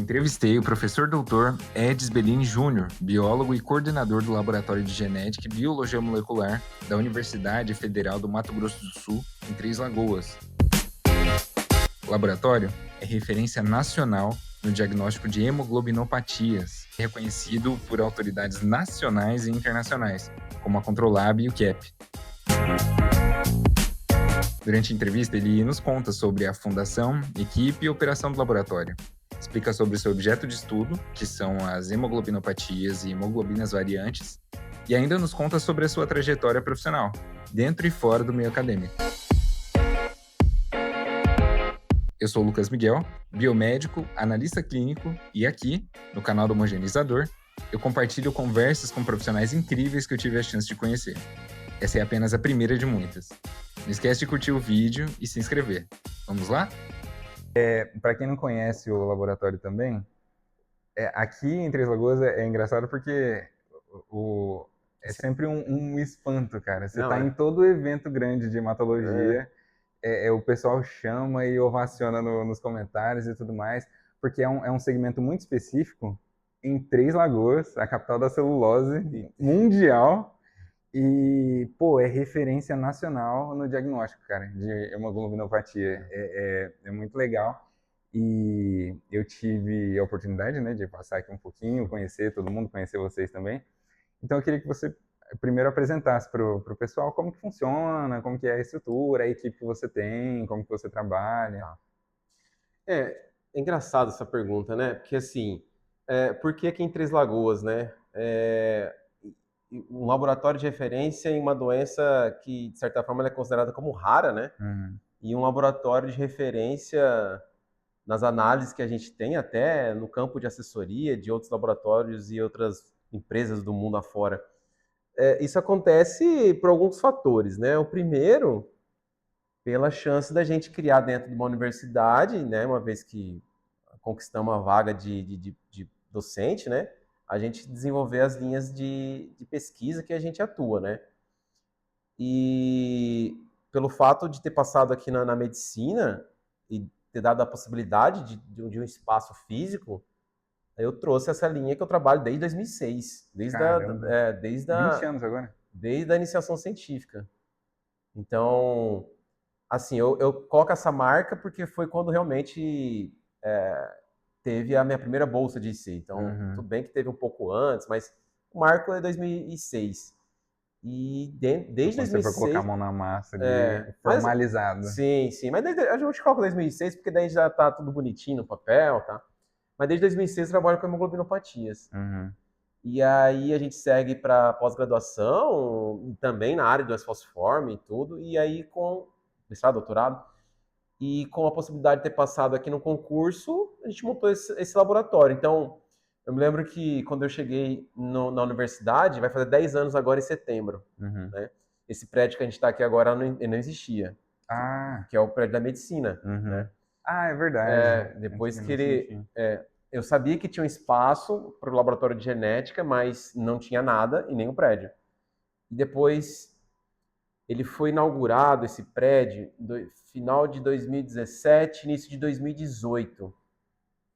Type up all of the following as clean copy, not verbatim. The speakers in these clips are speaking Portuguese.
entrevistei o professor doutor Edis Bellini Júnior, biólogo e coordenador do Laboratório de Genética e Biologia Molecular da Universidade Federal do Mato Grosso do Sul, em Três Lagoas. O laboratório é referência nacional no diagnóstico de hemoglobinopatias, reconhecido por autoridades nacionais e internacionais, como a Controlab e o CAP. Durante a entrevista, ele nos conta sobre a fundação, equipe e operação do laboratório. Explica sobre seu objeto de estudo, que são as hemoglobinopatias e hemoglobinas variantes, e ainda nos conta sobre a sua trajetória profissional, dentro e fora do meio acadêmico. Eu sou o Lucas Miguel, biomédico, analista clínico, e aqui, no canal do Homogeneizador, eu compartilho conversas com profissionais incríveis que eu tive a chance de conhecer. Essa é apenas a primeira de muitas. Não esquece de curtir o vídeo e se inscrever. Vamos lá? Para quem não conhece o laboratório também, aqui em Três Lagoas é engraçado porque é sempre um espanto, cara. Você está em todo evento grande de hematologia, o pessoal chama e ovaciona nos comentários e tudo mais, porque é um segmento muito específico em Três Lagoas, a capital da celulose mundial. E, é referência nacional no diagnóstico, cara, de hemoglobinopatia. É muito legal. E eu tive a oportunidade, né, de passar aqui um pouquinho, conhecer todo mundo, conhecer vocês também. Então eu queria que você primeiro apresentasse para o pessoal como que funciona, como que é a estrutura, a equipe que você tem, como que você trabalha. É engraçado essa pergunta, né? Porque assim, por que aqui em Três Lagoas, né? Um laboratório de referência em uma doença que, de certa forma, ela é considerada como rara, né? E um laboratório de referência nas análises que a gente tem, até no campo de assessoria de outros laboratórios e outras empresas do mundo afora. Isso acontece por alguns fatores, né? O primeiro, pela chance da gente criar dentro de uma universidade, né? Uma vez que conquistamos uma vaga de docente, né? A gente desenvolver as linhas de pesquisa que a gente atua, né? E pelo fato de ter passado aqui na medicina e ter dado a possibilidade de um espaço físico, eu trouxe essa linha que eu trabalho desde 2006, desde 20 anos agora? Desde a iniciação científica. Então, assim, eu coloco essa marca porque foi quando realmente teve a minha primeira bolsa de IC. Então, tudo bem que teve um pouco antes, mas o marco é 2006. E desde 2006... Você foi colocar a mão na massa ali, formalizado. Sim. Mas a gente coloca 2006 porque daí já tá tudo bonitinho no papel, tá? Mas desde 2006 eu trabalho com hemoglobinopatias. E aí a gente segue para pós-graduação, também na área do S-Fosform e tudo, e aí com mestrado, doutorado, e com a possibilidade de ter passado aqui no concurso, a gente montou esse laboratório. Então, eu me lembro que quando eu cheguei na universidade, vai fazer 10 anos agora em setembro, né? Esse prédio que a gente está aqui agora não existia, que é o prédio da medicina, né? Ah, é verdade. Depois que eu sabia que tinha um espaço para o laboratório de genética, mas não tinha nada e nem o prédio. E depois ele foi inaugurado, esse prédio, no final de 2017, início de 2018.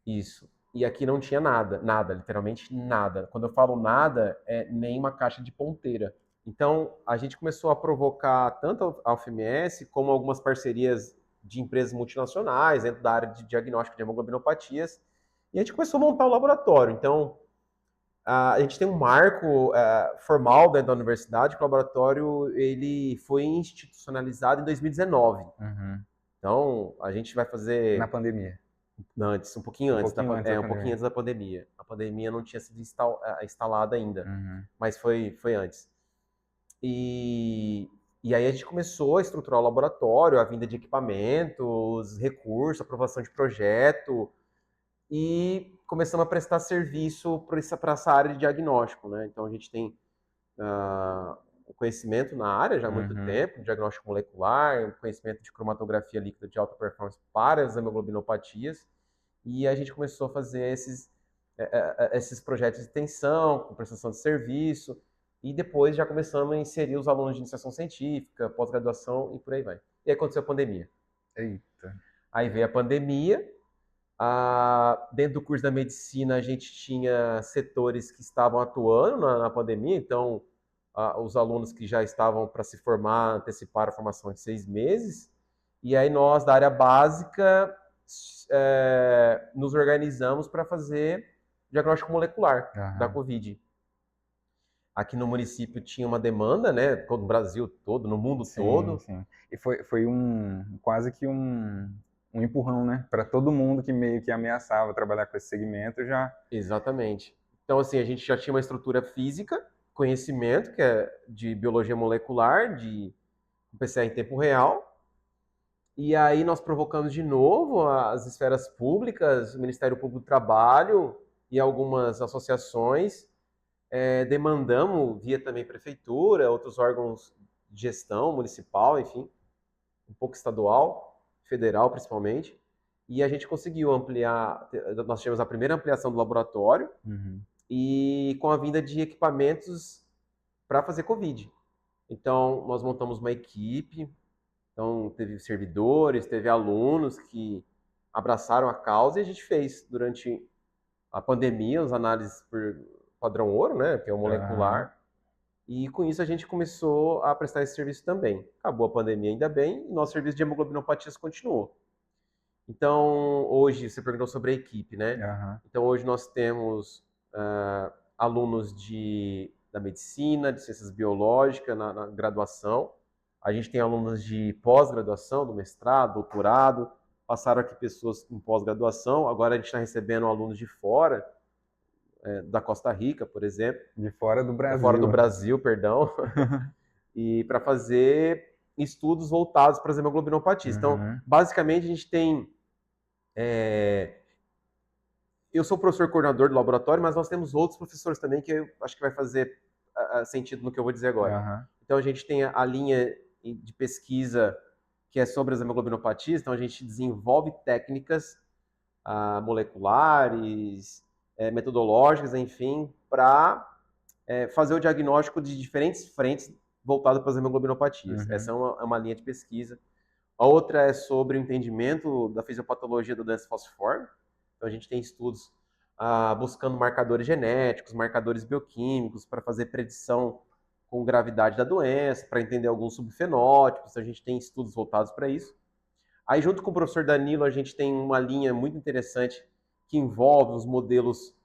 Isso. E aqui não tinha nada, literalmente nada. Quando eu falo nada, é nem uma caixa de ponteira. Então, a gente começou a provocar tanto a UFMS como algumas parcerias de empresas multinacionais dentro da área de diagnóstico de hemoglobinopatias. E a gente começou a montar o laboratório. Então, a gente tem um marco formal dentro da universidade, que o laboratório ele foi institucionalizado em 2019. Então, a gente vai fazer... Na pandemia? Antes, um pouquinho antes da pandemia. A pandemia não tinha sido instalada ainda, mas foi antes. E aí a gente começou a estruturar o laboratório, a vinda de equipamentos, recursos, aprovação de projeto, e começamos a prestar serviço para essa área de diagnóstico, né? Então a gente tem o conhecimento na área já há muito tempo, diagnóstico molecular, conhecimento de cromatografia líquida de alta performance para as hemoglobinopatias, e a gente começou a fazer esses projetos de extensão, com prestação de serviço, e depois já começamos a inserir os alunos de iniciação científica, pós-graduação e por aí vai. E aí aconteceu a pandemia. Eita. Aí veio a pandemia, Dentro do curso da medicina, a gente tinha setores que estavam atuando na pandemia, então os alunos que já estavam para se formar anteciparam a formação de 6 meses, e aí nós, da área básica, nos organizamos para fazer diagnóstico molecular da Aham. Covid. Aqui no município tinha uma demanda, né, no Brasil todo, no mundo Sim, todo. sim. E foi quase que um empurrão, né? Para todo mundo que meio que ameaçava trabalhar com esse segmento já. Exatamente. Então, assim, a gente já tinha uma estrutura física, conhecimento, que é de biologia molecular, de PCR em tempo real, e aí nós provocamos de novo as esferas públicas, o Ministério Público do Trabalho e algumas associações, demandamos, via também prefeitura, outros órgãos de gestão municipal, enfim, um pouco estadual, federal principalmente, e a gente conseguiu ampliar, nós tivemos a primeira ampliação do laboratório, Uhum. e com a vinda de equipamentos para fazer Covid. Então, nós montamos uma equipe, então teve servidores, teve alunos que abraçaram a causa e a gente fez durante a pandemia as análises por padrão ouro, né, que é o Aham. molecular, e com isso a gente começou a prestar esse serviço também. Acabou a pandemia ainda bem, e nosso serviço de hemoglobinopatias continuou. Então, hoje, você perguntou sobre a equipe, né? Aham. Então, hoje nós temos alunos da medicina, de ciências biológicas na graduação. A gente tem alunos de pós-graduação, do mestrado, doutorado. Passaram aqui pessoas em pós-graduação. Agora a gente está recebendo alunos de fora, da Costa Rica, por exemplo. De fora do Fora do Brasil. Brasil, perdão. E para fazer estudos voltados para as hemoglobinopatias. Então, Uhum. basicamente, a gente tem eu sou professor coordenador do laboratório, mas nós temos outros professores também que eu acho que vai fazer sentido no que eu vou dizer agora. Aham. Então a gente tem a linha de pesquisa que é sobre as hemoglobinopatias, então a gente desenvolve técnicas moleculares, metodológicas, enfim, para fazer o diagnóstico de diferentes frentes voltado para as hemoglobinopatias. Essa Uhum. é uma linha de pesquisa. A outra é sobre o entendimento da fisiopatologia da doença falciforme. Então, a gente tem estudos buscando marcadores genéticos, marcadores bioquímicos, para fazer predição com gravidade da doença, para entender alguns subfenótipos. A gente tem estudos voltados para isso. Aí, junto com o professor Danilo, a gente tem uma linha muito interessante que envolve os modelos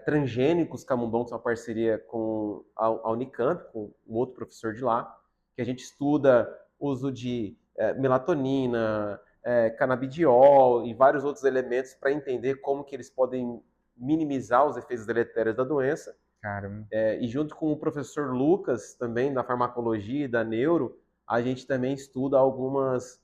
transgênicos camundongos, uma parceria com a Unicamp, com um outro professor de lá, que a gente estuda o uso de melatonina, canabidiol e vários outros elementos para entender como que eles podem minimizar os efeitos deletérios da doença. Caramba. E junto com o professor Lucas, também da farmacologia e da neuro, a gente também estuda algumas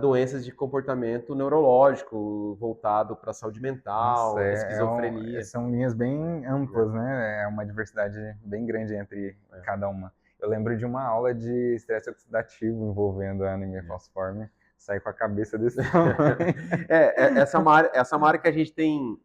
doenças de comportamento neurológico voltado para a saúde Nossa, mental, esquizofrenia. são linhas bem Né? amplas, né? É uma diversidade bem grande entre cada uma. Eu lembro de uma aula de estresse oxidativo envolvendo a anemia falciforme. Saí com a cabeça desse tamanho. Essa é uma área que a gente tem,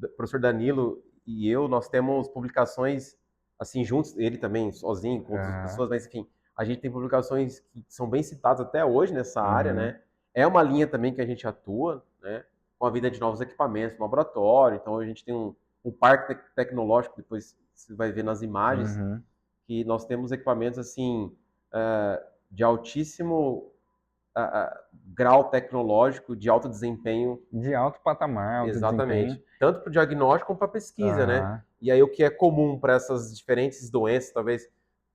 o professor Danilo e eu, nós temos publicações assim juntos, ele também sozinho, com outras Aham. pessoas, mas enfim, a gente tem publicações que são bem citadas até hoje nessa área, Uhum. né? É uma linha também que a gente atua, né? Com a vinda de novos equipamentos no laboratório, então a gente tem um parque tecnológico, depois você vai ver nas imagens, Uhum. que nós temos equipamentos assim de altíssimo grau tecnológico, de alto desempenho. De alto patamar, alto desempenho. Exatamente. Tanto para o diagnóstico como para a pesquisa, né? Aham. E aí o que é comum para essas diferentes doenças, talvez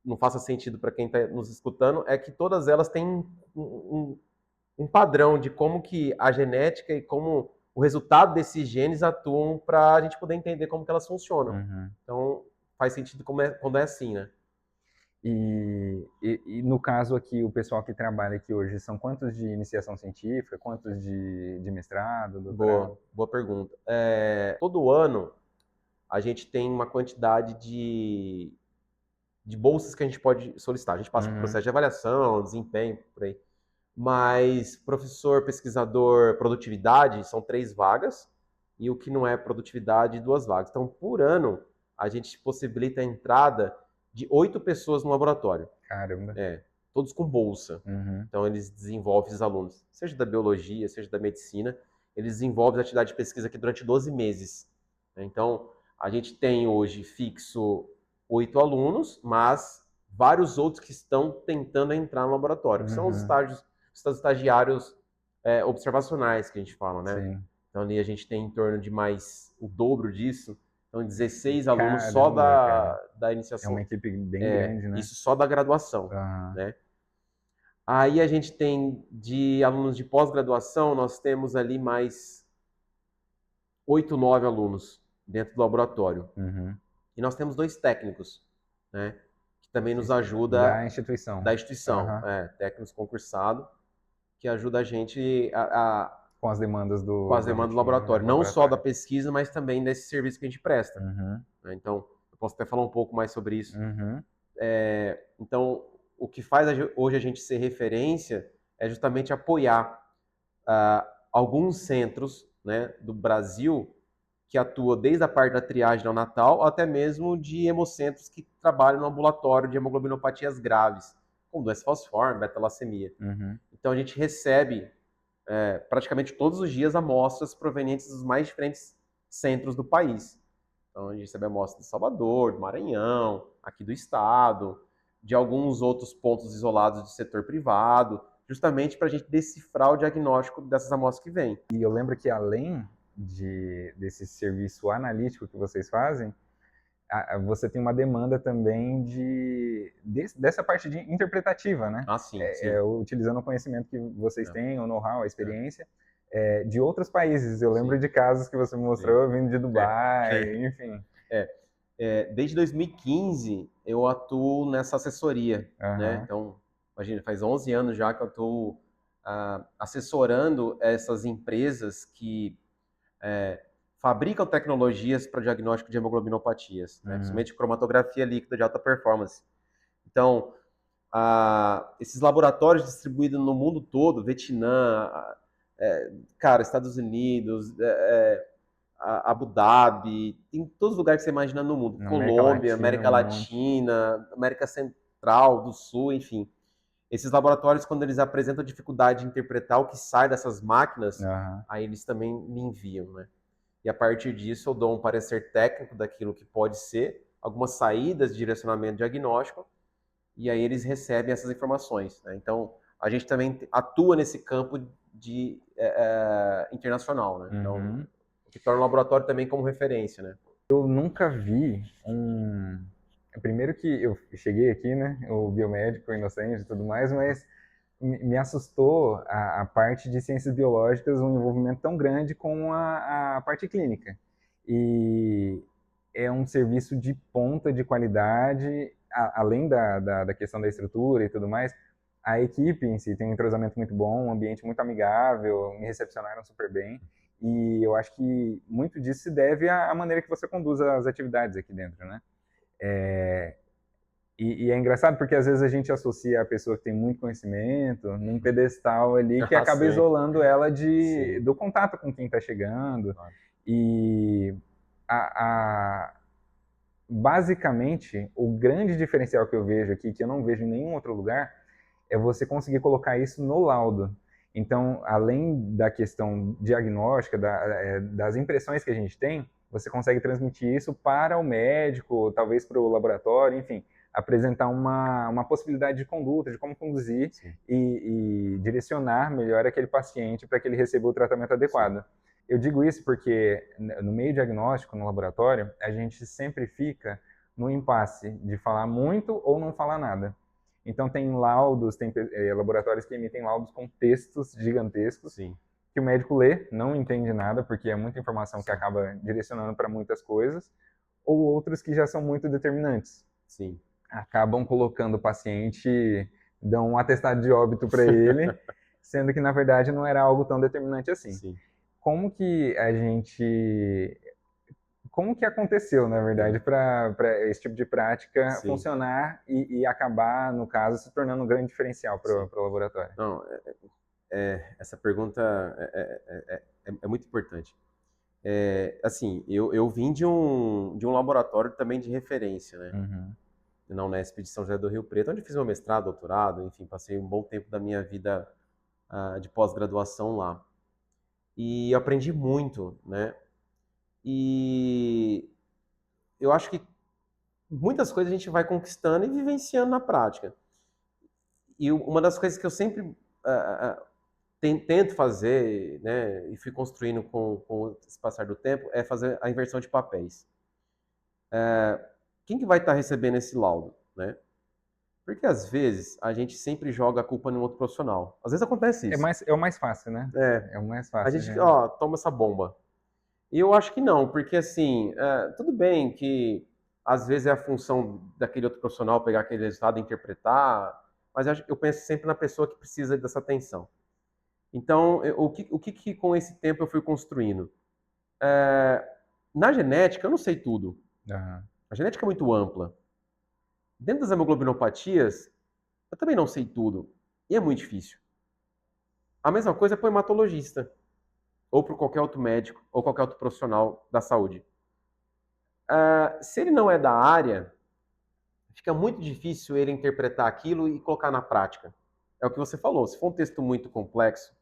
não faça sentido para quem está nos escutando, é que todas elas têm um padrão de como que a genética e como o resultado desses genes atuam para a gente poder entender como que elas funcionam. Uhum. Então faz sentido quando é assim, né? E no caso aqui, o pessoal que trabalha aqui hoje, são quantos de iniciação científica, quantos de mestrado, doutorado? Boa pergunta. Todo ano a gente tem uma quantidade de bolsas que a gente pode solicitar. A gente passa por Uhum. processo de avaliação, desempenho, por aí. Mas professor, pesquisador, produtividade, são 3 vagas, e o que não é produtividade, 2 vagas. Então, por ano, a gente possibilita a entrada de 8 pessoas no laboratório. Caramba. Todos com bolsa. Uhum. Então, eles desenvolvem esses alunos, seja da biologia, seja da medicina. eles desenvolvem atividade de pesquisa aqui durante 12 meses. Então, a gente tem hoje fixo 8 alunos, mas vários outros que estão tentando entrar no laboratório, que são os estagiários observacionais que a gente fala, né? Sim. Então, ali a gente tem em torno de mais o dobro disso. Então, 16 alunos só Caramba, cara. da É uma iniciação. equipe bem grande, né? Isso só da graduação, Aham. né? Aí a gente tem de alunos de pós-graduação, nós temos ali mais 8, 9 alunos dentro do laboratório. Uhum. E nós temos 2 técnicos, né? Que também nos Da ajuda instituição. da instituição, Aham. técnicos concursados, que ajuda a gente Com as demandas com as da demandas do rotina laboratório. Não só da laboratório. pesquisa, mas também desse serviço que a gente presta, Uhum. né? Então, eu posso até falar um pouco mais sobre isso. Uhum. Então, o que faz hoje a gente ser referência é justamente apoiar alguns centros, né, do Brasil que atua desde a parte da triagem neonatal até mesmo de hemocentros que trabalham no ambulatório de hemoglobinopatias graves, como doença falciforme, beta-lacemia. Uhum. Então a gente recebe praticamente todos os dias amostras provenientes dos mais diferentes centros do país. Então a gente recebe amostras de Salvador, do Maranhão, aqui do estado, de alguns outros pontos isolados do setor privado, justamente para a gente decifrar o diagnóstico dessas amostras que vêm. E eu lembro que além desse serviço analítico que vocês fazem, você tem uma demanda também dessa parte de interpretativa, né? Ah, sim, sim. Utilizando o conhecimento que vocês É, têm, o know-how, a é, experiência, de outros países. Eu lembro sim, de casos que você sim. mostrou vindo de Dubai, É, enfim. desde 2015 eu atuo nessa assessoria, né? Aham. Então, imagina, faz 11 anos já que eu atuo assessorando essas empresas que fabricam tecnologias para diagnóstico de hemoglobinopatias, né? Uhum. Principalmente cromatografia líquida de alta performance. Então, esses laboratórios distribuídos no mundo todo, Vietnã, cara, Estados Unidos, Abu Dhabi, em todos os lugares que você imagina no mundo, Na América Colômbia, Latina, América um monte. Latina, América Central, do Sul, enfim. Esses laboratórios, quando eles apresentam dificuldade de interpretar o que sai dessas máquinas, Aham. aí eles também me enviam, né? E a partir disso eu dou um parecer técnico daquilo que pode ser, algumas saídas de direcionamento diagnóstico, e aí eles recebem essas informações, né? Então, a gente também atua nesse campo de internacional, né? Então, Uhum. o que torna o laboratório também como referência, né? Eu nunca vi um. Primeiro que eu cheguei aqui, né? O biomédico, inocente e tudo mais, mas me assustou a parte de ciências biológicas, um envolvimento tão grande com a parte clínica. E é um serviço de ponta de qualidade, além da questão da estrutura e tudo mais. A equipe em si tem um entrosamento muito bom, um ambiente muito amigável, me recepcionaram super bem. E eu acho que muito disso se deve à maneira que você conduz as atividades aqui dentro, né? E é engraçado porque às vezes a gente associa a pessoa que tem muito conhecimento num pedestal ali que Ah, acaba sim, isolando ela sim, do contato com quem está chegando. claro. E a, a, basicamente, o grande diferencial que eu vejo aqui, que eu não vejo em nenhum outro lugar, é você conseguir colocar isso no laudo. Então, além da questão diagnóstica, das impressões que a gente tem, você consegue transmitir isso para o médico, talvez para o laboratório, enfim, apresentar uma possibilidade de conduta, de como conduzir Sim, e direcionar melhor aquele paciente para que ele receba o tratamento sim. adequado. Eu digo isso porque no meio diagnóstico, no laboratório, a gente sempre fica no impasse de falar muito ou não falar nada. Então tem laudos, tem laboratórios que emitem laudos com textos gigantescos Sim, que o médico lê, não entende nada porque é muita informação que sim, acaba direcionando para muitas coisas, ou outros que já são muito determinantes. sim. Acabam colocando o paciente, dão um atestado de óbito para ele, sendo que na verdade não era algo tão determinante assim. Sim, Como que a gente como que aconteceu, na verdade, sim, para esse tipo de prática sim, funcionar e acabar, no caso, se tornando um grande diferencial para sim. o laboratório? Não, essa pergunta é muito importante. Assim, eu vim de um laboratório também de referência, né? Uhum. Na Unesp de São José do Rio Preto, onde fiz meu mestrado, doutorado, enfim, passei um bom tempo da minha vida de pós-graduação lá. E eu aprendi muito, né? E eu acho que muitas coisas a gente vai conquistando e vivenciando na prática. E uma das coisas que eu sempre tento fazer, né, e fui construindo com o passar do tempo, é fazer a inversão de papéis. Quem que vai estar recebendo esse laudo, né? Porque às vezes a gente sempre joga a culpa no outro profissional. Às vezes acontece isso. É o mais fácil, né? É, É o mais a fácil, gente, gente. ó, toma essa bomba. E eu acho que não, porque assim, tudo bem que às vezes é a função daquele outro profissional pegar aquele resultado e interpretar, mas eu penso sempre na pessoa que precisa dessa atenção. Então, o que com esse tempo eu fui construindo? Na genética, eu não sei tudo. Aham. A genética é muito ampla. Dentro das hemoglobinopatias, eu também não sei tudo. E é muito difícil. A mesma coisa para o hematologista, ou para qualquer outro médico, ou qualquer outro profissional da saúde. Se ele não é da área, fica muito difícil ele interpretar aquilo e colocar na prática. É o que você falou. Se for um texto muito complexo,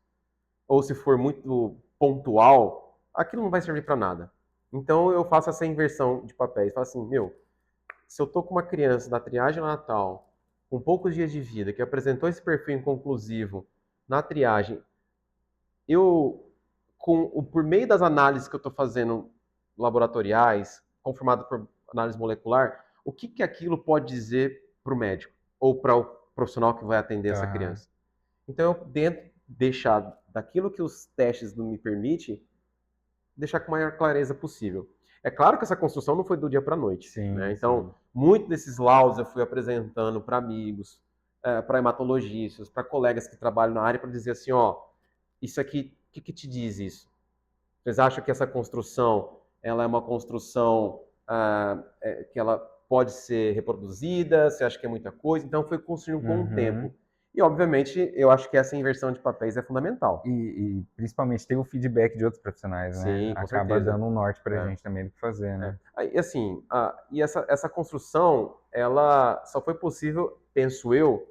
ou se for muito pontual, aquilo não vai servir para nada. Então eu faço essa inversão de papéis. Falo assim, meu, se eu tô com uma criança da triagem natal, com poucos dias de vida, que apresentou esse perfil inconclusivo na triagem, eu, por meio das análises que eu estou fazendo laboratoriais, confirmado por análise molecular, o que que aquilo pode dizer para o médico ou para o profissional que vai atender essa Aham. criança? Então eu tento deixar daquilo que os testes não me permitem, deixar com a maior clareza possível. É claro que essa construção não foi do dia para a noite, né? Sim, Então, sim. muito desses laudos eu fui apresentando para amigos, para hematologistas, para colegas que trabalham na área, para dizer assim, ó, isso aqui, o que, que te diz isso? Vocês acham que essa construção, ela é uma construção que ela pode ser reproduzida? Você acha que é muita coisa? Então, foi construindo com o Uhum. tempo. E, obviamente, eu acho que essa inversão de papéis é fundamental. E principalmente ter o feedback de outros profissionais, né? Sim, com Acaba certeza. dando um norte pra É. gente também do que fazer, né? Aí, assim, e essa construção, ela só foi possível, penso eu,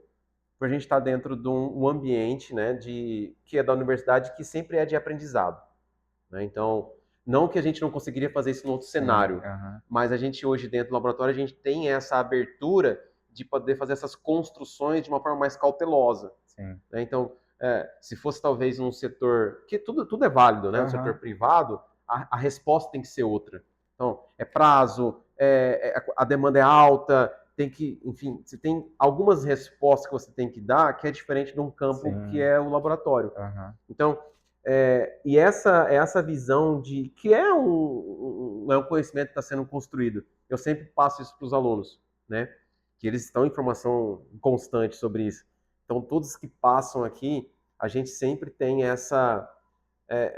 por a gente estar dentro de um ambiente, né, que é da universidade, que sempre é de aprendizado, né? Então, não que a gente não conseguiria fazer isso em outro Sim, cenário, aham. mas a gente hoje dentro do laboratório a gente tem essa abertura de poder fazer essas construções de uma forma mais cautelosa, Sim. né? Então, se fosse talvez um setor que tudo é válido, né? No setor Aham. privado, a resposta tem que ser outra. Então, é prazo, a demanda é alta, tem que, enfim, você tem algumas respostas que você tem que dar que é diferente de um campo que Sim. é o laboratório. Aham. Então, e essa visão de que é um conhecimento que está sendo construído. Eu sempre passo isso para os alunos, né? Que eles estão em formação constante sobre isso. Então, todos que passam aqui, a gente sempre tem essa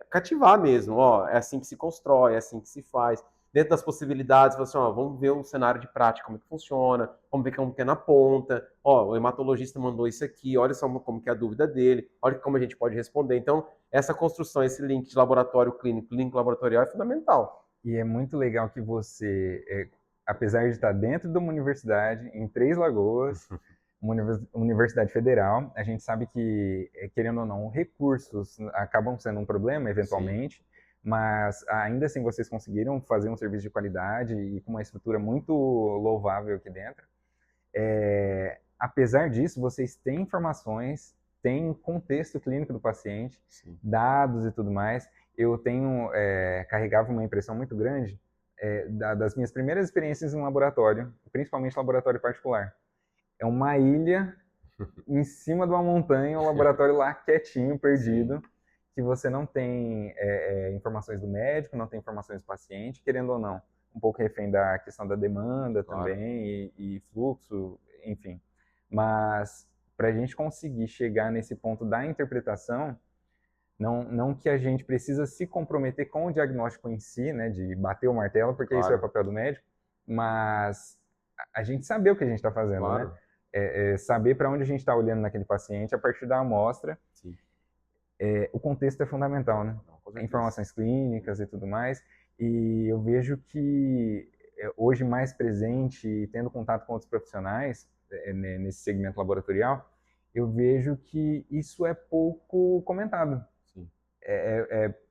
cativar mesmo, ó, é assim que se constrói, é assim que se faz. Dentro das possibilidades, assim, ó, vamos ver um cenário de prática, como é que funciona, vamos ver como que é na ponta, ó, o hematologista mandou isso aqui, olha só como que é a dúvida dele, olha como a gente pode responder. Então, essa construção, esse link de laboratório clínico, link laboratorial é fundamental. E é muito legal que você, apesar de estar dentro de uma universidade, em Três Lagoas, uma universidade federal, a gente sabe que, querendo ou não, recursos acabam sendo um problema, Sim, eventualmente, mas ainda assim vocês conseguiram fazer um serviço de qualidade e com uma estrutura muito louvável aqui dentro. Apesar disso, vocês têm informações, têm contexto clínico do paciente, sim, dados e tudo mais. Eu carregava uma impressão muito grande das minhas primeiras experiências em laboratório, principalmente laboratório particular. É uma ilha em cima de uma montanha, um laboratório lá quietinho, sim, perdido, que você não tem informações do médico, não tem informações do paciente, querendo ou não, um pouco refém da questão da demanda claro. também e fluxo, enfim. Mas para a gente conseguir chegar nesse ponto da interpretação, não que a gente precisa se comprometer com o diagnóstico em si, né, de bater o martelo, porque isso é Claro, papel do médico, mas a gente saber o que a gente está fazendo, né? claro, Saber para onde a gente está olhando naquele paciente a partir da amostra. sim, O contexto é fundamental, né? não, com certeza. Informações clínicas e tudo mais. E eu vejo que hoje mais presente e tendo contato com outros profissionais nesse segmento laboratorial, eu vejo que isso é pouco comentado. Sim.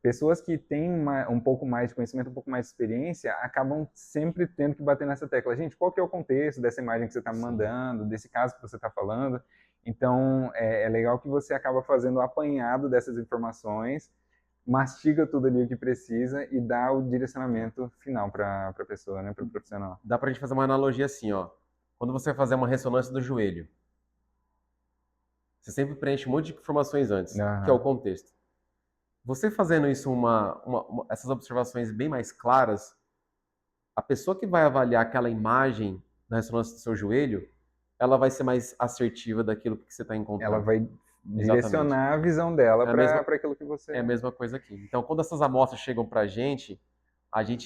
pessoas que têm um pouco mais de conhecimento, um pouco mais de experiência, acabam sempre tendo que bater nessa tecla. Gente, qual que é o contexto dessa imagem que você está me mandando, desse caso que você está falando? Então, é legal que você acaba fazendo o apanhado dessas informações, mastiga tudo ali o que precisa e dá o direcionamento final para a pessoa, né, para o profissional. Dá pra gente fazer uma analogia assim, ó. Quando você vai fazer uma ressonância do joelho, você sempre preenche um monte de informações antes, que é o contexto. Você fazendo isso, essas observações bem mais claras, a pessoa que vai avaliar aquela imagem da ressonância do seu joelho, ela vai ser mais assertiva daquilo que você está encontrando. Ela vai direcionar a visão dela para aquilo que você... É a mesma coisa aqui. Então, quando essas amostras chegam para a gente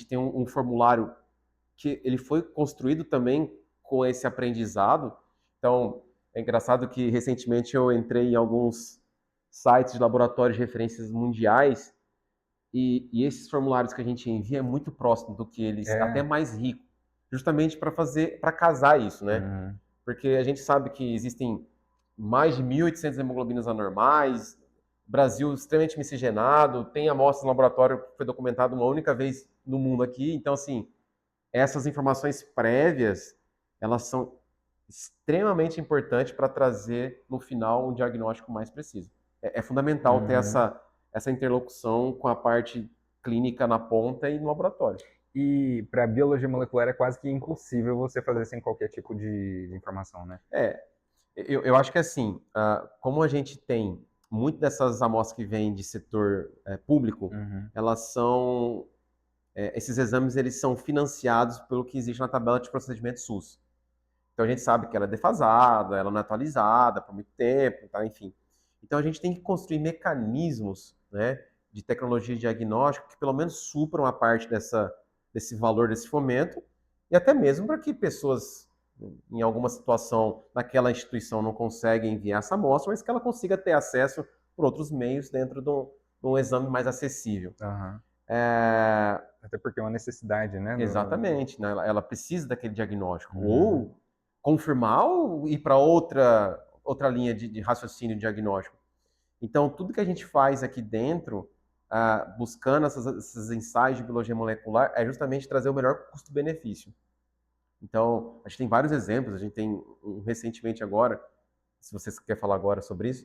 tem um formulário que ele foi construído também com esse aprendizado. Então, é engraçado que recentemente eu entrei em alguns sites de laboratórios de referências mundiais e esses formulários que a gente envia é muito próximo do que eles, até mais rico, justamente para casar isso, né? Porque a gente sabe que existem mais de 1.800 hemoglobinas anormais, Brasil extremamente miscigenado, tem amostras no laboratório que foi documentado uma única vez no mundo aqui, então assim, essas informações prévias, elas são extremamente importantes para trazer no final um diagnóstico mais preciso. É fundamental ter essa interlocução com a parte clínica na ponta e no laboratório. E para biologia molecular é quase que impossível você fazer sem qualquer tipo de informação, né? Eu acho que assim, como a gente tem muito dessas amostras que vêm de setor público, elas são... esses exames eles são financiados pelo que existe na tabela de procedimento SUS. Então a gente sabe que ela é defasada, ela não é atualizada por muito tempo, tá? Enfim. Então a gente tem que construir mecanismos, né, de tecnologia de diagnóstico que pelo menos supram a parte desse valor desse fomento e até mesmo para que pessoas em alguma situação naquela instituição não conseguem enviar essa amostra, mas que ela consiga ter acesso por outros meios dentro de um exame mais acessível. Até porque é uma necessidade, né? Exatamente, né? Ela precisa daquele diagnóstico. Ou confirmar ou ir para outra linha de raciocínio diagnóstico. Então, tudo que a gente faz aqui dentro, buscando esses ensaios de biologia molecular, é justamente trazer o melhor custo-benefício. Então, a gente tem vários exemplos, a gente tem recentemente agora, se você quer falar agora sobre isso,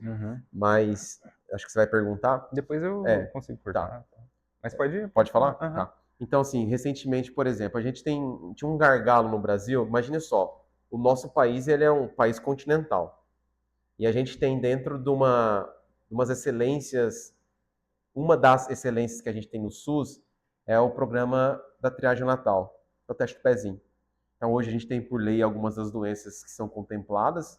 mas acho que você vai perguntar. Depois eu consigo cortar. Tá. Mas pode falar? Tá. Então, assim, recentemente, por exemplo, a gente tinha um gargalo no Brasil, imagine só, o nosso país ele é um país continental. E a gente tem dentro de umas excelências, uma das excelências que a gente tem no SUS é o programa da triagem natal, é o teste do pezinho. Então, hoje a gente tem por lei algumas das doenças que são contempladas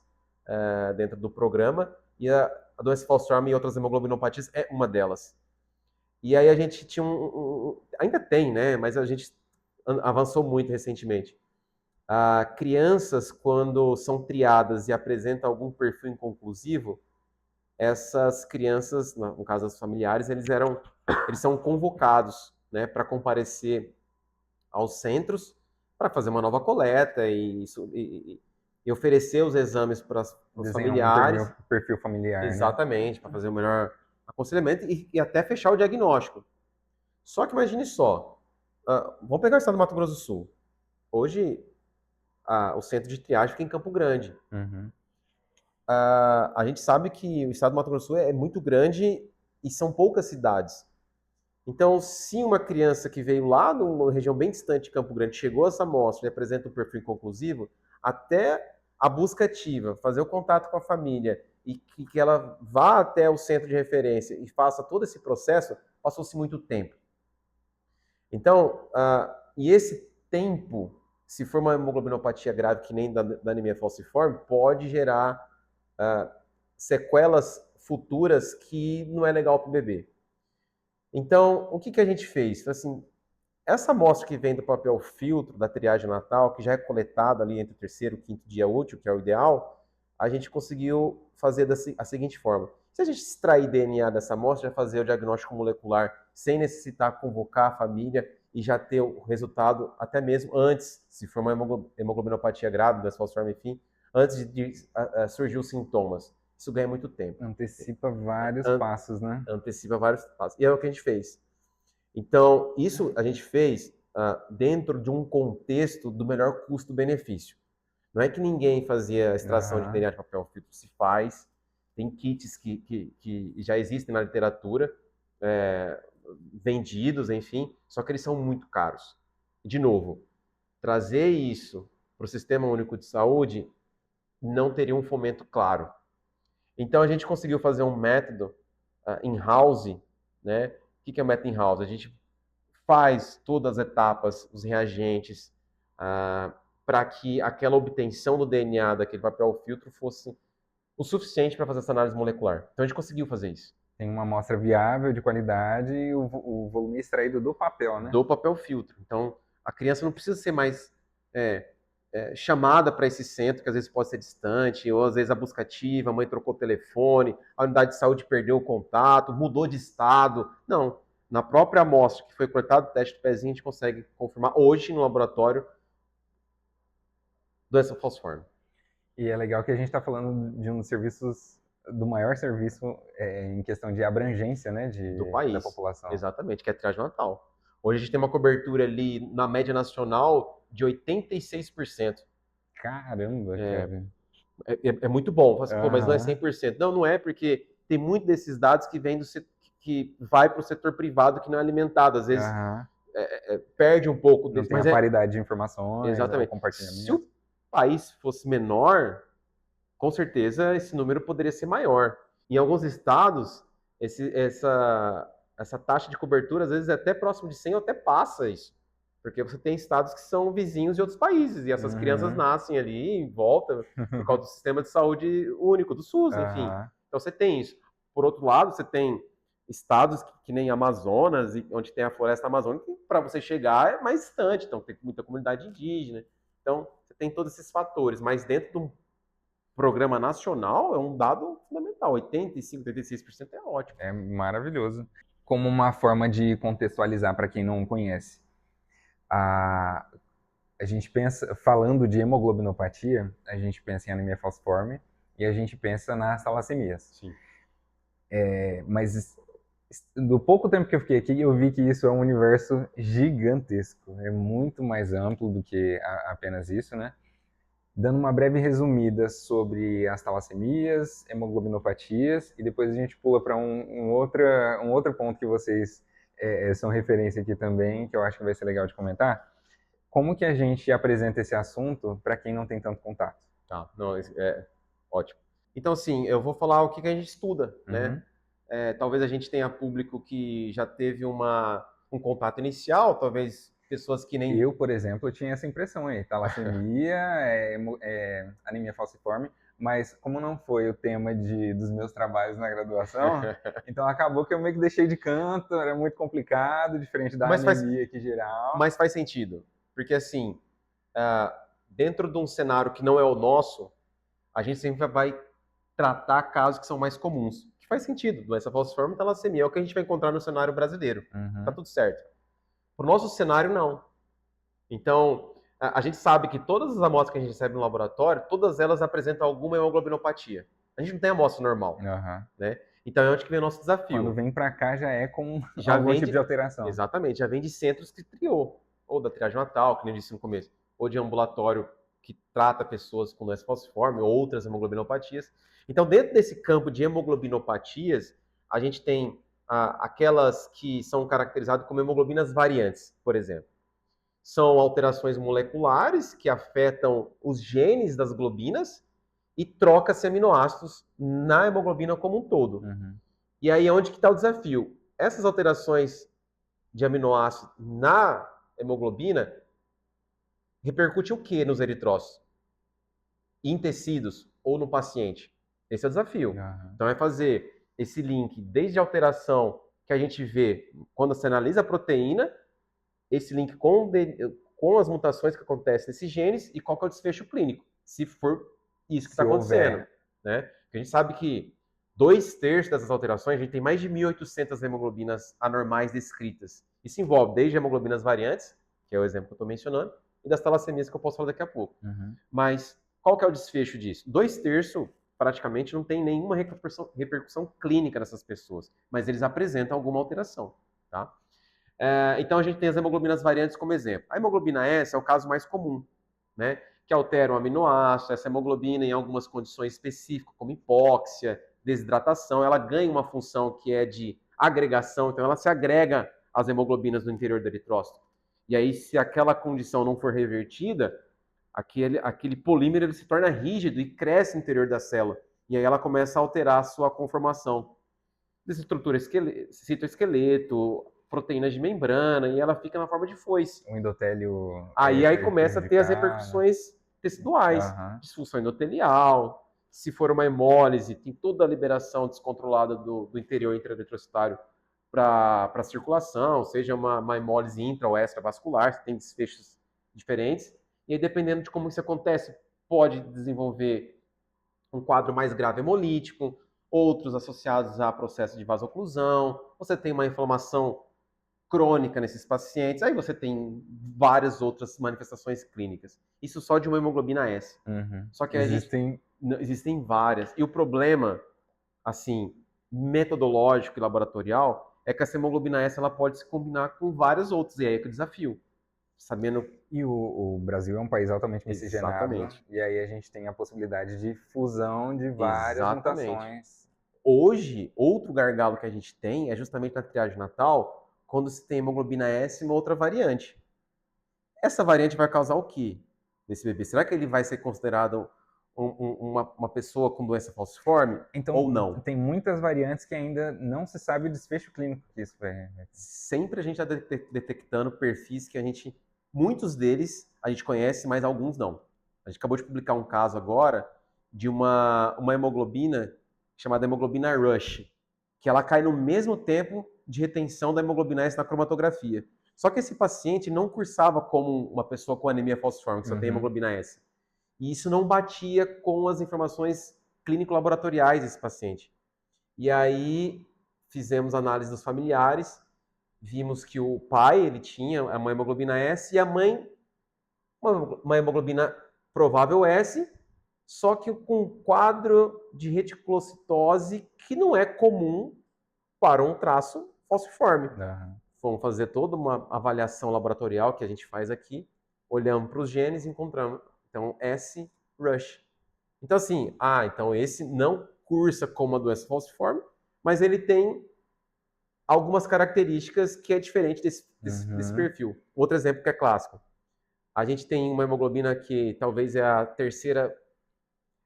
dentro do programa, e a doença falciforme e outras hemoglobinopatias é uma delas. E aí a gente tinha ainda tem, né? Mas a gente avançou muito recentemente. Crianças, quando são triadas e apresentam algum perfil inconclusivo, essas crianças, no caso das familiares, eles são convocados, né, para comparecer aos centros para fazer uma nova coleta e oferecer os exames para os familiares. Um perfil familiar. Exatamente, né? Para fazer o melhor aconselhamento e até fechar o diagnóstico. Só que imagine só, vamos pegar o estado do Mato Grosso do Sul. Hoje, o centro de triagem fica em Campo Grande. A gente sabe que o estado do Mato Grosso do Sul é muito grande e são poucas cidades. Então, se uma criança que veio lá de uma região bem distante de Campo Grande chegou a essa amostra e apresenta um perfil inconclusivo, até a busca ativa, fazer o contato com a família e que ela vá até o centro de referência e faça todo esse processo, passou-se muito tempo. Então, e esse tempo, se for uma hemoglobinopatia grave que nem da anemia falciforme, pode gerar sequelas futuras que não é legal para o bebê. Então, o que a gente fez? Assim, essa amostra que vem do papel filtro da triagem natal, que já é coletada ali entre o terceiro e o quinto dia útil, que é o ideal, a gente conseguiu fazer da seguinte forma. Se a gente extrair DNA dessa amostra, já fazer o diagnóstico molecular sem necessitar convocar a família e já ter o resultado até mesmo antes, se for uma hemoglobinopatia grave, doença falciforme, enfim, antes de surgir os sintomas. Isso ganha muito tempo. Antecipa vários passos, né? Antecipa vários passos. E é o que a gente fez. Então, isso a gente fez dentro de um contexto do melhor custo-benefício. Não é que ninguém fazia extração de DNA de papel filtro, se faz. Tem kits que já existem na literatura, vendidos, enfim, só que eles são muito caros. De novo, trazer isso para o Sistema Único de Saúde não teria um fomento claro. Então, a gente conseguiu fazer um método in-house, né? O que é o método in-house? A gente faz todas as etapas, os reagentes, para que aquela obtenção do DNA daquele papel filtro fosse o suficiente para fazer essa análise molecular. Então, a gente conseguiu fazer isso. Tem uma amostra viável, de qualidade, e o volume extraído do papel, né? Do papel filtro. Então, a criança não precisa ser mais chamada para esse centro, que às vezes pode ser distante, ou às vezes a busca ativa, a mãe trocou o telefone, a unidade de saúde perdeu o contato, mudou de estado. Não. Na própria amostra que foi coletado o teste do pezinho, a gente consegue confirmar hoje no laboratório doença falciforme. E é legal que a gente está falando de um dos serviços, do maior serviço em questão de abrangência, né, do país, da população. Exatamente, que é a triagem natal. Hoje a gente tem uma cobertura ali na média nacional de 86%. Caramba, cara. É muito bom. Assim, pô, mas não é 100%. Não, não é, porque tem muito desses dados que vem que vai para o setor privado que não é alimentado. Às vezes perde um pouco desse. Não tem a paridade de informações, exatamente. Compartilhamento. Se o país fosse menor, com certeza esse número poderia ser maior. Em alguns estados, essa taxa de cobertura, às vezes, é até próximo de 100 ou até passa isso. Porque você tem estados que são vizinhos de outros países, e essas crianças nascem ali em volta por causa do sistema de saúde único, do SUS, enfim. Então você tem isso. Por outro lado, você tem estados que nem Amazonas, onde tem a floresta amazônica, para você chegar é mais distante, então tem muita comunidade indígena. Então, você tem todos esses fatores, mas dentro de um programa nacional é um dado fundamental. 85%, 86% é ótimo. É maravilhoso. Como uma forma de contextualizar para quem não conhece. A gente pensa, falando de hemoglobinopatia, a gente pensa em anemia falciforme e a gente pensa nas talassemias. Sim. Mas do pouco tempo que eu fiquei aqui, eu vi que isso é um universo gigantesco. É muito mais amplo do que apenas isso, né? Dando uma breve resumida sobre as talassemias, hemoglobinopatias, e depois a gente pula para um outro ponto que vocês são referência aqui também, que eu acho que vai ser legal de comentar. Como que a gente apresenta esse assunto para quem não tem tanto contato? Tá, não, é ótimo. Então, assim, eu vou falar o que a gente estuda, né? Talvez a gente tenha público que já teve um contato inicial, talvez pessoas que nem... Eu, por exemplo, tinha essa impressão aí, talassemia, anemia falciforme, mas como não foi o tema dos meus trabalhos na graduação, então acabou que eu meio que deixei de canto, era muito complicado, diferente da anemia aqui geral. Mas faz sentido, porque assim, dentro de um cenário que não é o nosso, a gente sempre vai tratar casos que são mais comuns, que faz sentido, doença falciforme e talassemia, é o que a gente vai encontrar no cenário brasileiro, tá tudo certo. Para o nosso cenário, não. Então, a gente sabe que todas as amostras que a gente recebe no laboratório, todas elas apresentam alguma hemoglobinopatia. A gente não tem amostra normal, né? Então, é onde que vem o nosso desafio. Quando vem para cá, já é com algum tipo de alteração. Exatamente, já vem de centros que triou, ou da triagem natal, que nem eu disse no começo, ou de ambulatório que trata pessoas com doença falciforme, ou outras hemoglobinopatias. Então, dentro desse campo de hemoglobinopatias, a gente tem aquelas que são caracterizadas como hemoglobinas variantes, por exemplo. São alterações moleculares que afetam os genes das globinas e troca-se aminoácidos na hemoglobina como um todo. E aí é onde que está o desafio. Essas alterações de aminoácido na hemoglobina repercute o que nos eritrócitos? Em tecidos ou no paciente? Esse é o desafio. Então é fazer esse link desde a alteração que a gente vê quando se analisa a proteína, esse link com as mutações que acontecem nesses genes e qual que é o desfecho clínico, se for isso que está acontecendo. Né? Porque a gente sabe que 2/3 dessas alterações, a gente tem mais de 1.800 hemoglobinas anormais descritas. Isso envolve desde hemoglobinas variantes, que é o exemplo que eu estou mencionando, e das talassemias que eu posso falar daqui a pouco. Mas qual que é o desfecho disso? 2/3 praticamente não tem nenhuma repercussão clínica nessas pessoas, mas eles apresentam alguma alteração, tá? Então a gente tem as hemoglobinas variantes como exemplo. A hemoglobina S é o caso mais comum, né? Que altera o aminoácido, essa hemoglobina em algumas condições específicas, como hipóxia, desidratação, ela ganha uma função que é de agregação, então ela se agrega às hemoglobinas no interior do eritrócito. E aí, se aquela condição não for revertida, aquele polímero ele se torna rígido e cresce no interior da célula. E aí ela começa a alterar a sua conformação. Desestrutura citoesqueleto, proteínas de membrana, e ela fica na forma de foice. O endotélio Aí começa a ter as prejudicado. repercussões teciduais, Aham. disfunção endotelial, se for uma hemólise, tem toda a liberação descontrolada do interior intraeritrocitário para a circulação, seja uma hemólise intra ou extravascular, tem desfechos diferentes, e aí dependendo de como isso acontece, pode desenvolver um quadro mais grave hemolítico, outros associados a processo de vasoclusão, você tem uma inflamação crônica nesses pacientes, aí você tem várias outras manifestações clínicas. Isso só de uma hemoglobina S. Uhum. Só que Existem várias. E o problema, assim, metodológico e laboratorial, é que essa hemoglobina S ela pode se combinar com várias outras, e aí é que o desafio. Sabendo. E o Brasil é um país altamente miscigenado, Exatamente. e aí a gente tem a possibilidade de fusão de várias Exatamente. mutações. Hoje, outro gargalo que a gente tem é justamente na triagem natal, quando se tem hemoglobina S e uma outra variante. Essa variante vai causar o quê nesse bebê? Será que ele vai ser considerado uma pessoa com doença falciforme Então, ou não? tem muitas variantes que ainda não se sabe o desfecho clínico que isso vai. Sempre a gente está detectando perfis que muitos deles a gente conhece, mas alguns não. A gente acabou de publicar um caso agora de uma hemoglobina chamada hemoglobina Rush, que ela cai no mesmo tempo de retenção da hemoglobina S na cromatografia. Só que esse paciente não cursava como uma pessoa com anemia falciforme, que só tem hemoglobina S. E isso não batia com as informações clínico-laboratoriais desse paciente. E aí fizemos análise dos familiares, vimos que o pai ele tinha uma hemoglobina S e a mãe uma hemoglobina provável S, só que com um quadro de reticulocitose que não é comum para um traço falciforme. Uhum. Fomos fazer toda uma avaliação laboratorial que a gente faz aqui, olhamos para os genes e encontramos, então, S. Rush. Então, assim, então esse não cursa como uma doença falciforme, mas ele tem algumas características que é diferente desse perfil. Outro exemplo que é clássico. A gente tem uma hemoglobina que talvez é a terceira,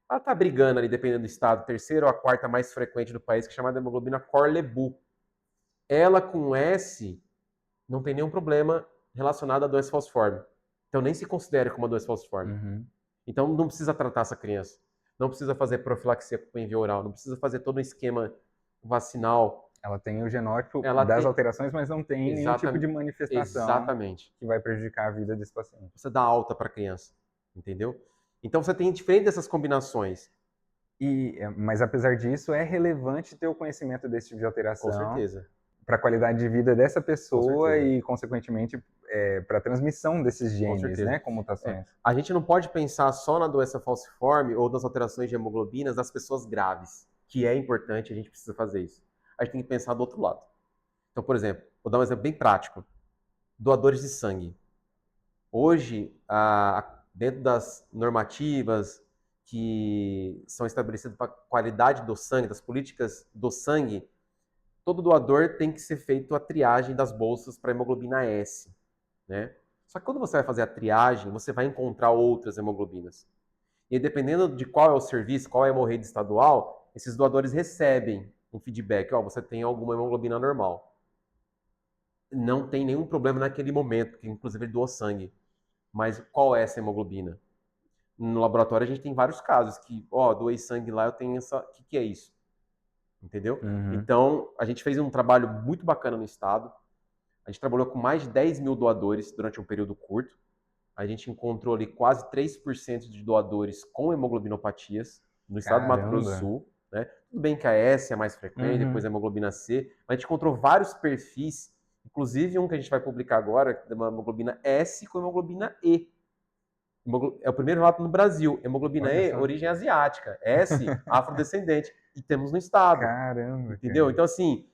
ela está brigando ali, dependendo do estado, terceira ou a quarta mais frequente do país, que é chamada hemoglobina Corlebu. Ela com S não tem nenhum problema relacionado à doença falciforme. Então nem se considera como uma doença falciforme. Então não precisa tratar essa criança. Não precisa fazer profilaxia com envio oral. Não precisa fazer todo um esquema vacinal. Ela tem o genótipo das alterações, mas não tem nenhum tipo de manifestação que vai prejudicar a vida desse paciente. Você dá alta para a criança, entendeu? Então você tem diferente dessas combinações. Mas apesar disso, é relevante ter o conhecimento desse tipo de alteração. Com certeza. Para a qualidade de vida dessa pessoa e, consequentemente, para a transmissão desses genes, né, com mutações. A gente não pode pensar só na doença falciforme ou das alterações de hemoglobinas das pessoas graves, que é importante, a gente precisa fazer isso. A gente tem que pensar do outro lado. Então, por exemplo, vou dar um exemplo bem prático. Doadores de sangue. Hoje, dentro das normativas que são estabelecidas para a qualidade do sangue, das políticas do sangue, todo doador tem que ser feito a triagem das bolsas para hemoglobina S, né? Só que quando você vai fazer a triagem, você vai encontrar outras hemoglobinas. E dependendo de qual é o serviço, qual é a hemorragia estadual, esses doadores recebem um feedback, você tem alguma hemoglobina normal. Não tem nenhum problema naquele momento, que inclusive ele doou sangue. Mas qual é essa hemoglobina? No laboratório a gente tem vários casos que, doei sangue lá, eu tenho essa... O que é isso? Entendeu? Então, a gente fez um trabalho muito bacana no estado. A gente trabalhou com mais de 10 mil doadores durante um período curto. A gente encontrou ali quase 3% de doadores com hemoglobinopatias no estado do Mato Grosso do Sul. Né? Tudo bem que a S é mais frequente, depois a hemoglobina C, mas a gente encontrou vários perfis, inclusive um que a gente vai publicar agora, que é uma hemoglobina S com hemoglobina E. É o primeiro relato no Brasil. Hemoglobina Olha E, só. origem asiática. S, afrodescendente. E temos no estado. Caramba, Entendeu? cara. Então, assim,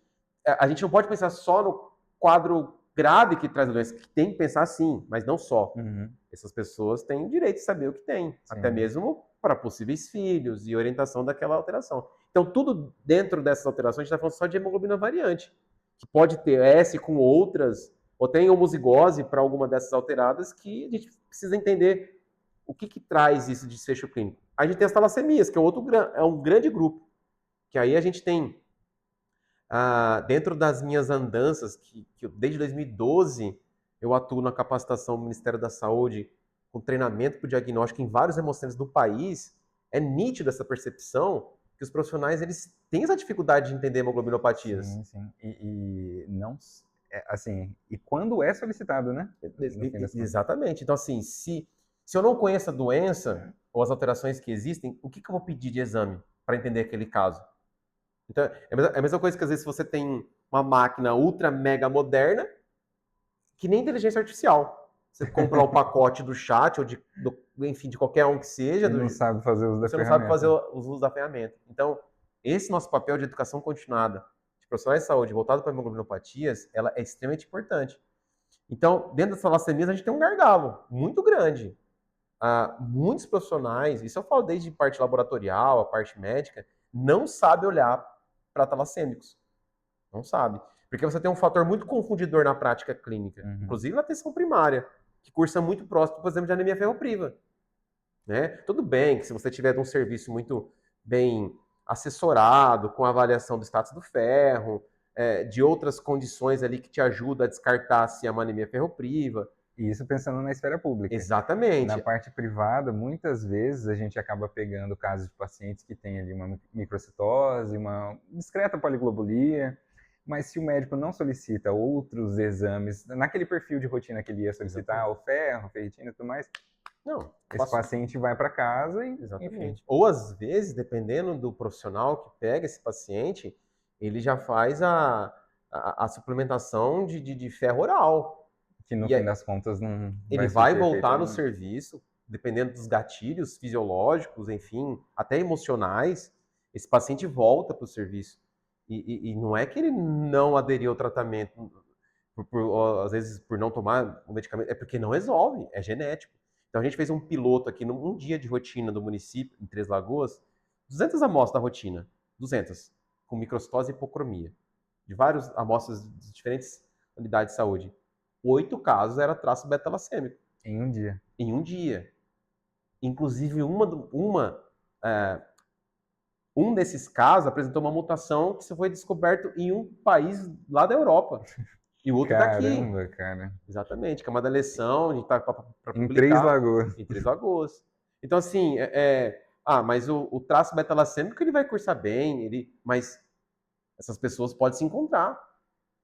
a gente não pode pensar só no quadro grave que traz a doença, que tem que pensar sim, mas não só. Uhum, Essas pessoas têm direito de saber o que tem, até sim. mesmo para possíveis filhos e orientação daquela alteração. Então, tudo dentro dessas alterações, a gente está falando só de hemoglobina variante, que pode ter S com outras, ou tem homozigose para alguma dessas alteradas, que a gente precisa entender o que traz isso de desfecho clínico. A gente tem as talassemias, que é um grande grupo, que aí a gente tem dentro das minhas andanças, desde 2012 eu atuo na capacitação do Ministério da Saúde com treinamento para o diagnóstico em vários hemocentros do país, é nítido essa percepção que os profissionais eles têm essa dificuldade de entender hemoglobinopatias. Sim, sim. E não, assim, e quando é solicitado, né? No fim das contas. Exatamente. Então, assim, se eu não conheço a doença ou as alterações que existem, o que eu vou pedir de exame para entender aquele caso? Então, é a mesma coisa que às vezes você tem uma máquina ultra mega moderna, que nem inteligência artificial. Você compra lá o pacote do chat, ou enfim, de qualquer um que seja. Ele não sabe fazer uso da você não sabe ferramenta. fazer o uso da ferramenta. Então, esse nosso papel de educação continuada de profissionais de saúde voltado para hemoglobinopatias, ela é extremamente importante. Então, dentro das talassemias, a gente tem um gargalo muito grande. Muitos profissionais, isso eu falo desde parte laboratorial, a parte médica, não sabe olhar para talassêmicos. Não sabe. Porque você tem um fator muito confundidor na prática clínica, inclusive na atenção primária, que cursa muito próximo, por exemplo, de anemia ferropriva. Né? Tudo bem que se você tiver um serviço muito bem assessorado, com avaliação do status do ferro, de outras condições ali que te ajudam a descartar se é uma anemia ferropriva. E isso pensando na esfera pública. Exatamente. Na parte privada, muitas vezes a gente acaba pegando casos de pacientes que têm ali uma microcitose, uma discreta poliglobulia, mas se o médico não solicita outros exames, naquele perfil de rotina que ele ia solicitar, o ferro, ferritina e tudo mais, não, esse paciente vai para casa e, exatamente. Enfim. Ou às vezes, dependendo do profissional que pega esse paciente, ele já faz a suplementação de ferro oral. Que no fim das contas não ele vai voltar no serviço, dependendo dos gatilhos fisiológicos, enfim, até emocionais, esse paciente volta para o serviço. E não é que ele não aderiu ao tratamento, às vezes por não tomar o medicamento, é porque não resolve, é genético. Então a gente fez um piloto aqui, num dia de rotina do município, em Três Lagoas, 200 amostras da rotina, 200, com microcitose e hipocromia, de várias amostras de diferentes unidades de saúde. 8 casos era traço beta-talassêmico. Em um dia. Em um dia. Inclusive, um desses casos apresentou uma mutação que foi descoberto em um país lá da Europa. E o outro daqui. Caramba, cara. Exatamente, camada lesão, a gente tá para publicar. Em Três Lagoas. Em Três Lagoas. Então, assim, mas o traço beta-talassêmico ele vai cursar bem, mas essas pessoas podem se encontrar.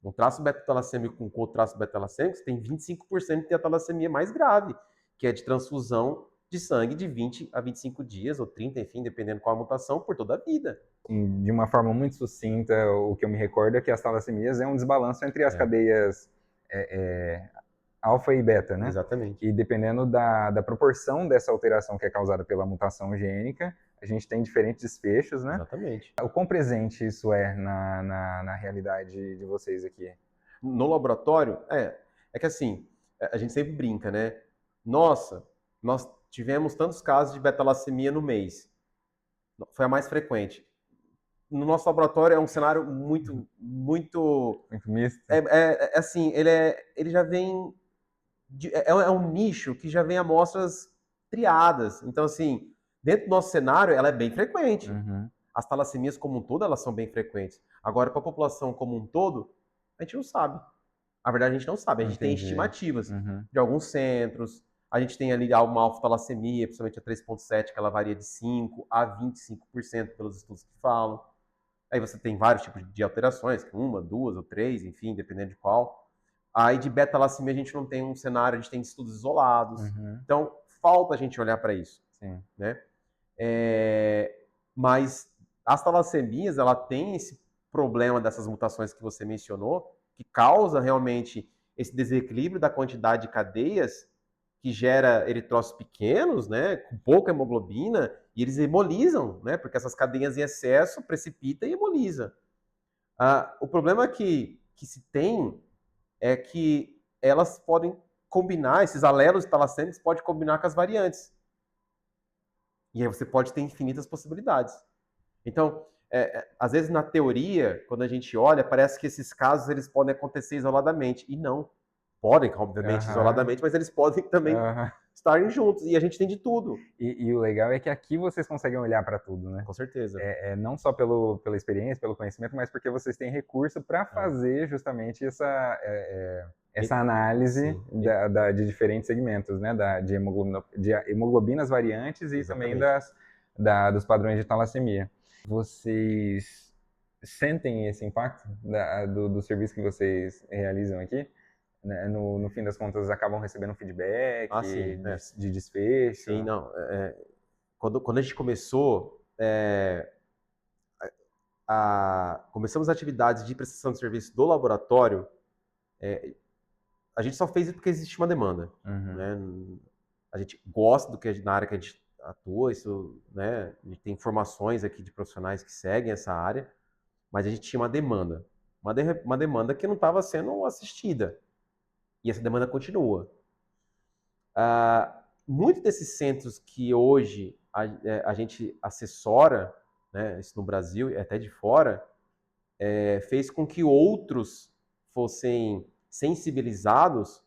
Um traço beta-talassêmico com outro traço beta-talassêmico, você tem 25% de talassemia mais grave, que é de transfusão de sangue de 20 a 25 dias, ou 30, enfim, dependendo qual a mutação, por toda a vida. De uma forma muito sucinta, o que eu me recordo é que as talassemias é um desbalanço entre as cadeias alfa e beta, né? Exatamente. E dependendo da proporção dessa alteração que é causada pela mutação gênica, a gente tem diferentes desfechos, né? Exatamente. O quão presente isso é na realidade de vocês aqui? No laboratório, é que assim, a gente sempre brinca, né? Nossa, nós tivemos tantos casos de beta-talassemia no mês. Foi a mais frequente. No nosso laboratório é um cenário muito misto. Assim, ele já vem é um nicho que já vem amostras triadas. Então, assim, dentro do nosso cenário, ela é bem frequente. As talassemias como um todo, elas são bem frequentes. Agora, para a população como um todo, a gente não sabe. A verdade, a gente não sabe. A gente tem estimativas de alguns centros. A gente tem ali uma alfa-talassemia, principalmente a 3.7, que ela varia de 5% a 25% pelos estudos que falam. Aí você tem vários tipos de alterações, 1, 2 ou 3, enfim, dependendo de qual. Aí de beta-talassemia a gente não tem um cenário, a gente tem estudos isolados. Então, falta a gente olhar para isso. Sim. Né? Mas as talassemias, ela tem esse problema dessas mutações que você mencionou, que causa realmente esse desequilíbrio da quantidade de cadeias que gera eritrócitos pequenos, né, com pouca hemoglobina, e eles hemolizam, né, porque essas cadeias em excesso precipita e hemoliza. O problema que se tem é que elas podem combinar, esses alelos talassêmicos podem combinar com as variantes. E aí você pode ter infinitas possibilidades. Então, às vezes na teoria, quando a gente olha, parece que esses casos eles podem acontecer isoladamente. E não. Podem, obviamente, isoladamente, mas eles podem também estarem juntos. E a gente tem de tudo. E o legal é que aqui vocês conseguem olhar para tudo, né? Com certeza. Não só pela experiência, pelo conhecimento, mas porque vocês têm recurso para fazer justamente essa análise de diferentes segmentos, né? De hemoglobinas variantes e Exatamente. também dos padrões de talassemia. Vocês sentem esse impacto do serviço que vocês realizam aqui? No fim das contas, acabam recebendo feedback de desfecho? Sim, não. Quando a gente começou, começamos as atividades de prestação de serviço do laboratório, a gente só fez isso porque existe uma demanda. Né? A gente gosta na área que a gente atua, isso, né? A gente tem informações aqui de profissionais que seguem essa área, mas a gente tinha uma demanda. Uma demanda que não estava sendo assistida. E essa demanda continua. Muitos desses centros que hoje a gente assessora, né, isso no Brasil e até de fora, fez com que outros fossem sensibilizados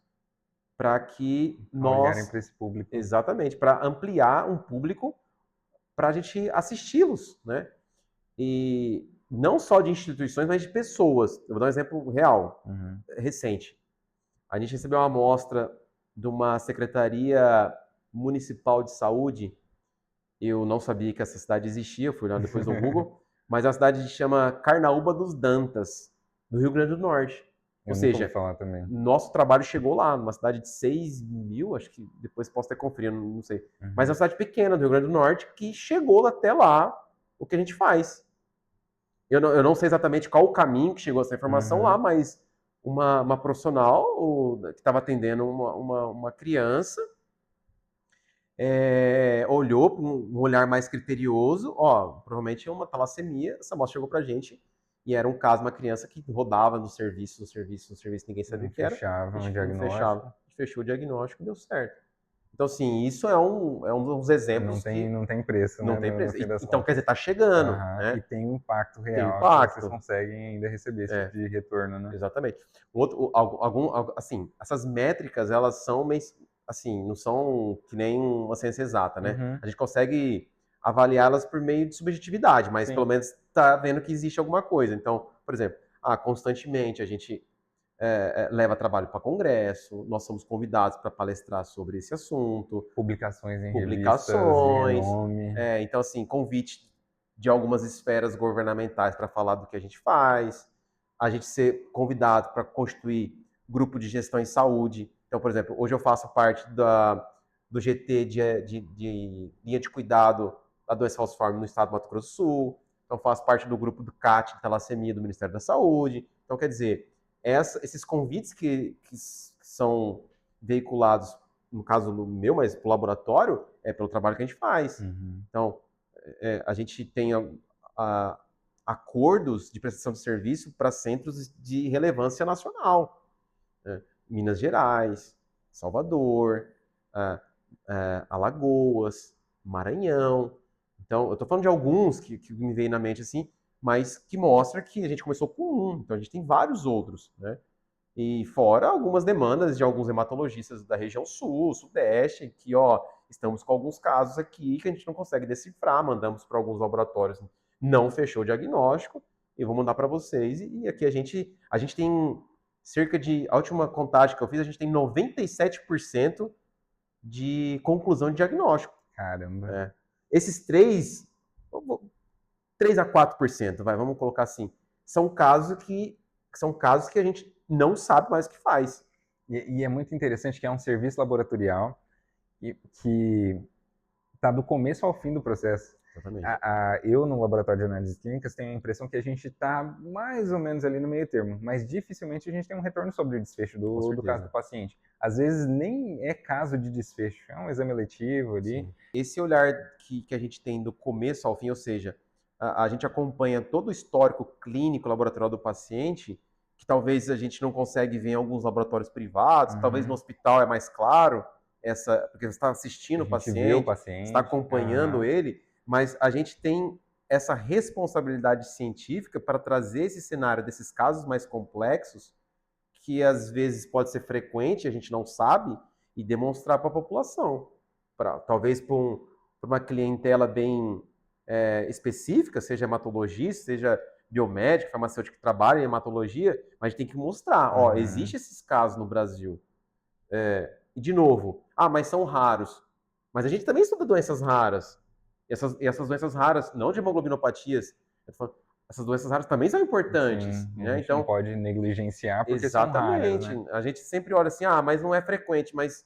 para que olharem para esse público. Exatamente, para ampliar um público para a gente assisti-los, né? E não só de instituições, mas de pessoas. Eu vou dar um exemplo real, recente. A gente recebeu uma amostra de uma Secretaria Municipal de Saúde. Eu não sabia que essa cidade existia, fui lá depois no Google, mas a cidade se chama Carnaúba dos Dantas, do Rio Grande do Norte. Ou seja, nosso trabalho chegou lá, numa cidade de 6 mil, acho que depois posso até conferir, não sei. Mas é uma cidade pequena do Rio Grande do Norte que chegou até lá o que a gente faz. Eu não sei exatamente qual o caminho que chegou essa informação lá, mas uma profissional que estava atendendo uma criança olhou com um olhar mais criterioso, provavelmente é uma talassemia, essa amostra chegou pra gente e era um caso de uma criança que rodava no serviço, ninguém sabia o que era. Fechava um diagnóstico. A gente fechou o diagnóstico e deu certo. Então, assim, isso é um dos exemplos não tem preço, não né? tem preço. Então, quer dizer, tá chegando. Né? E tem um impacto real. Tem impacto. Que vocês conseguem ainda receber esse tipo de retorno, né? Exatamente. Assim, essas métricas, elas são, assim, não são que nem uma ciência exata, né? A gente consegue avaliá-las por meio de subjetividade, mas pelo menos tá vendo que existe alguma coisa. Então, por exemplo, constantemente a gente leva trabalho para congresso, nós somos convidados para palestrar sobre esse assunto. Publicações em revistas de renome. Então, assim, convite de algumas esferas governamentais para falar do que a gente faz. A gente ser convidado para constituir grupo de gestão em saúde. Então, por exemplo, hoje eu faço parte do GT de linha de cuidado da doença falciforme no estado do Mato Grosso do Sul. Então, faço parte do grupo do CAT, de talassemia, do Ministério da Saúde. Então, quer dizer, esses convites que são veiculados, no caso no meu, mas para o laboratório, é pelo trabalho que a gente faz. Então, a gente tem acordos de prestação de serviço para centros de relevância nacional. Minas Gerais, Salvador, Alagoas, Maranhão. Então, eu estou falando de alguns que me veio na mente assim, mas que mostra que a gente começou com então a gente tem vários outros, né? E fora algumas demandas de alguns hematologistas da região sul, sudeste, que, estamos com alguns casos aqui que a gente não consegue decifrar, mandamos para alguns laboratórios, não fechou o diagnóstico, e vou mandar para vocês, e aqui a gente tem a última contagem que eu fiz, a gente tem 97% de conclusão de diagnóstico. Caramba. Esses 3 a 4%, vamos colocar assim, são casos que a gente não sabe mais o que faz. E é muito interessante que é um serviço laboratorial que está do começo ao fim do processo. Exatamente. Eu, no laboratório de análises clínicas, tenho a impressão que a gente está mais ou menos ali no meio termo, mas dificilmente a gente tem um retorno sobre o desfecho do caso do paciente. Às vezes nem é caso de desfecho, é um exame eletivo ali. Sim. Esse olhar que a gente tem do começo ao fim, ou seja, a gente acompanha todo o histórico clínico laboratorial do paciente, que talvez a gente não consegue ver em alguns laboratórios privados, talvez no hospital é mais claro, porque você está assistindo o vê o paciente, paciente, está acompanhando ele, mas a gente tem essa responsabilidade científica para trazer esse cenário desses casos mais complexos, que às vezes pode ser frequente, a gente não sabe, e demonstrar para a população. Talvez para uma clientela bem específica, seja hematologista, seja biomédico, farmacêutico que trabalha em hematologia, mas a gente tem que mostrar, ó, existe esses casos no Brasil. E de novo, mas são raros. Mas a gente também estuda doenças raras. E essas doenças raras, não de hemoglobinopatias, essas doenças raras também são importantes. Sim, né? A gente não pode negligenciar porque são raras, né? A gente sempre olha assim, mas não é frequente, mas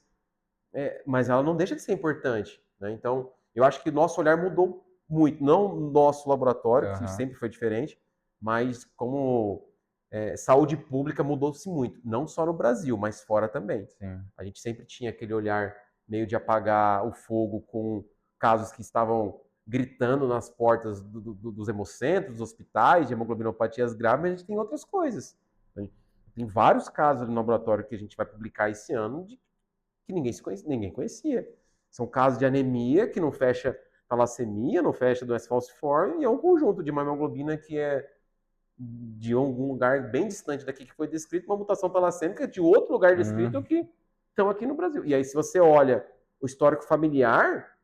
ela não deixa de ser importante. Né? Então, eu acho que o nosso olhar mudou muito. Não no nosso laboratório, que sempre foi diferente, mas como saúde pública mudou-se muito. Não só no Brasil, mas fora também. Sim. A gente sempre tinha aquele olhar meio de apagar o fogo com casos que estavam gritando nas portas dos hemocentros, dos hospitais, de hemoglobinopatias graves, mas a gente tem outras coisas. Tem vários casos no laboratório que a gente vai publicar esse ano que ninguém conhecia. São casos de anemia que não fecha talassemia, não fecha doença falciforme, e é um conjunto de uma hemoglobina que é de algum lugar bem distante daqui que foi descrito, uma mutação talassêmica de outro lugar descrito que estão aqui no Brasil. E aí, se você olha o histórico familiar,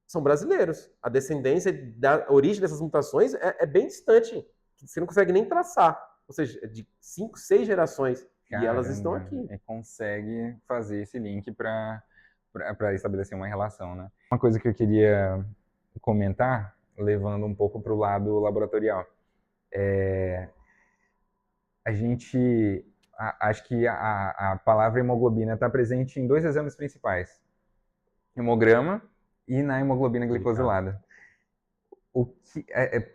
são brasileiros. A descendência da origem dessas mutações é bem distante. Você não consegue nem traçar. Ou seja, é de 5, 6 gerações. Caramba, e elas estão aqui. Consegue fazer esse link para estabelecer uma relação, né? Uma coisa que eu queria comentar, levando um pouco para o lado laboratorial, acho que a palavra hemoglobina está presente em 2 exames principais: hemograma e na hemoglobina glicosilada.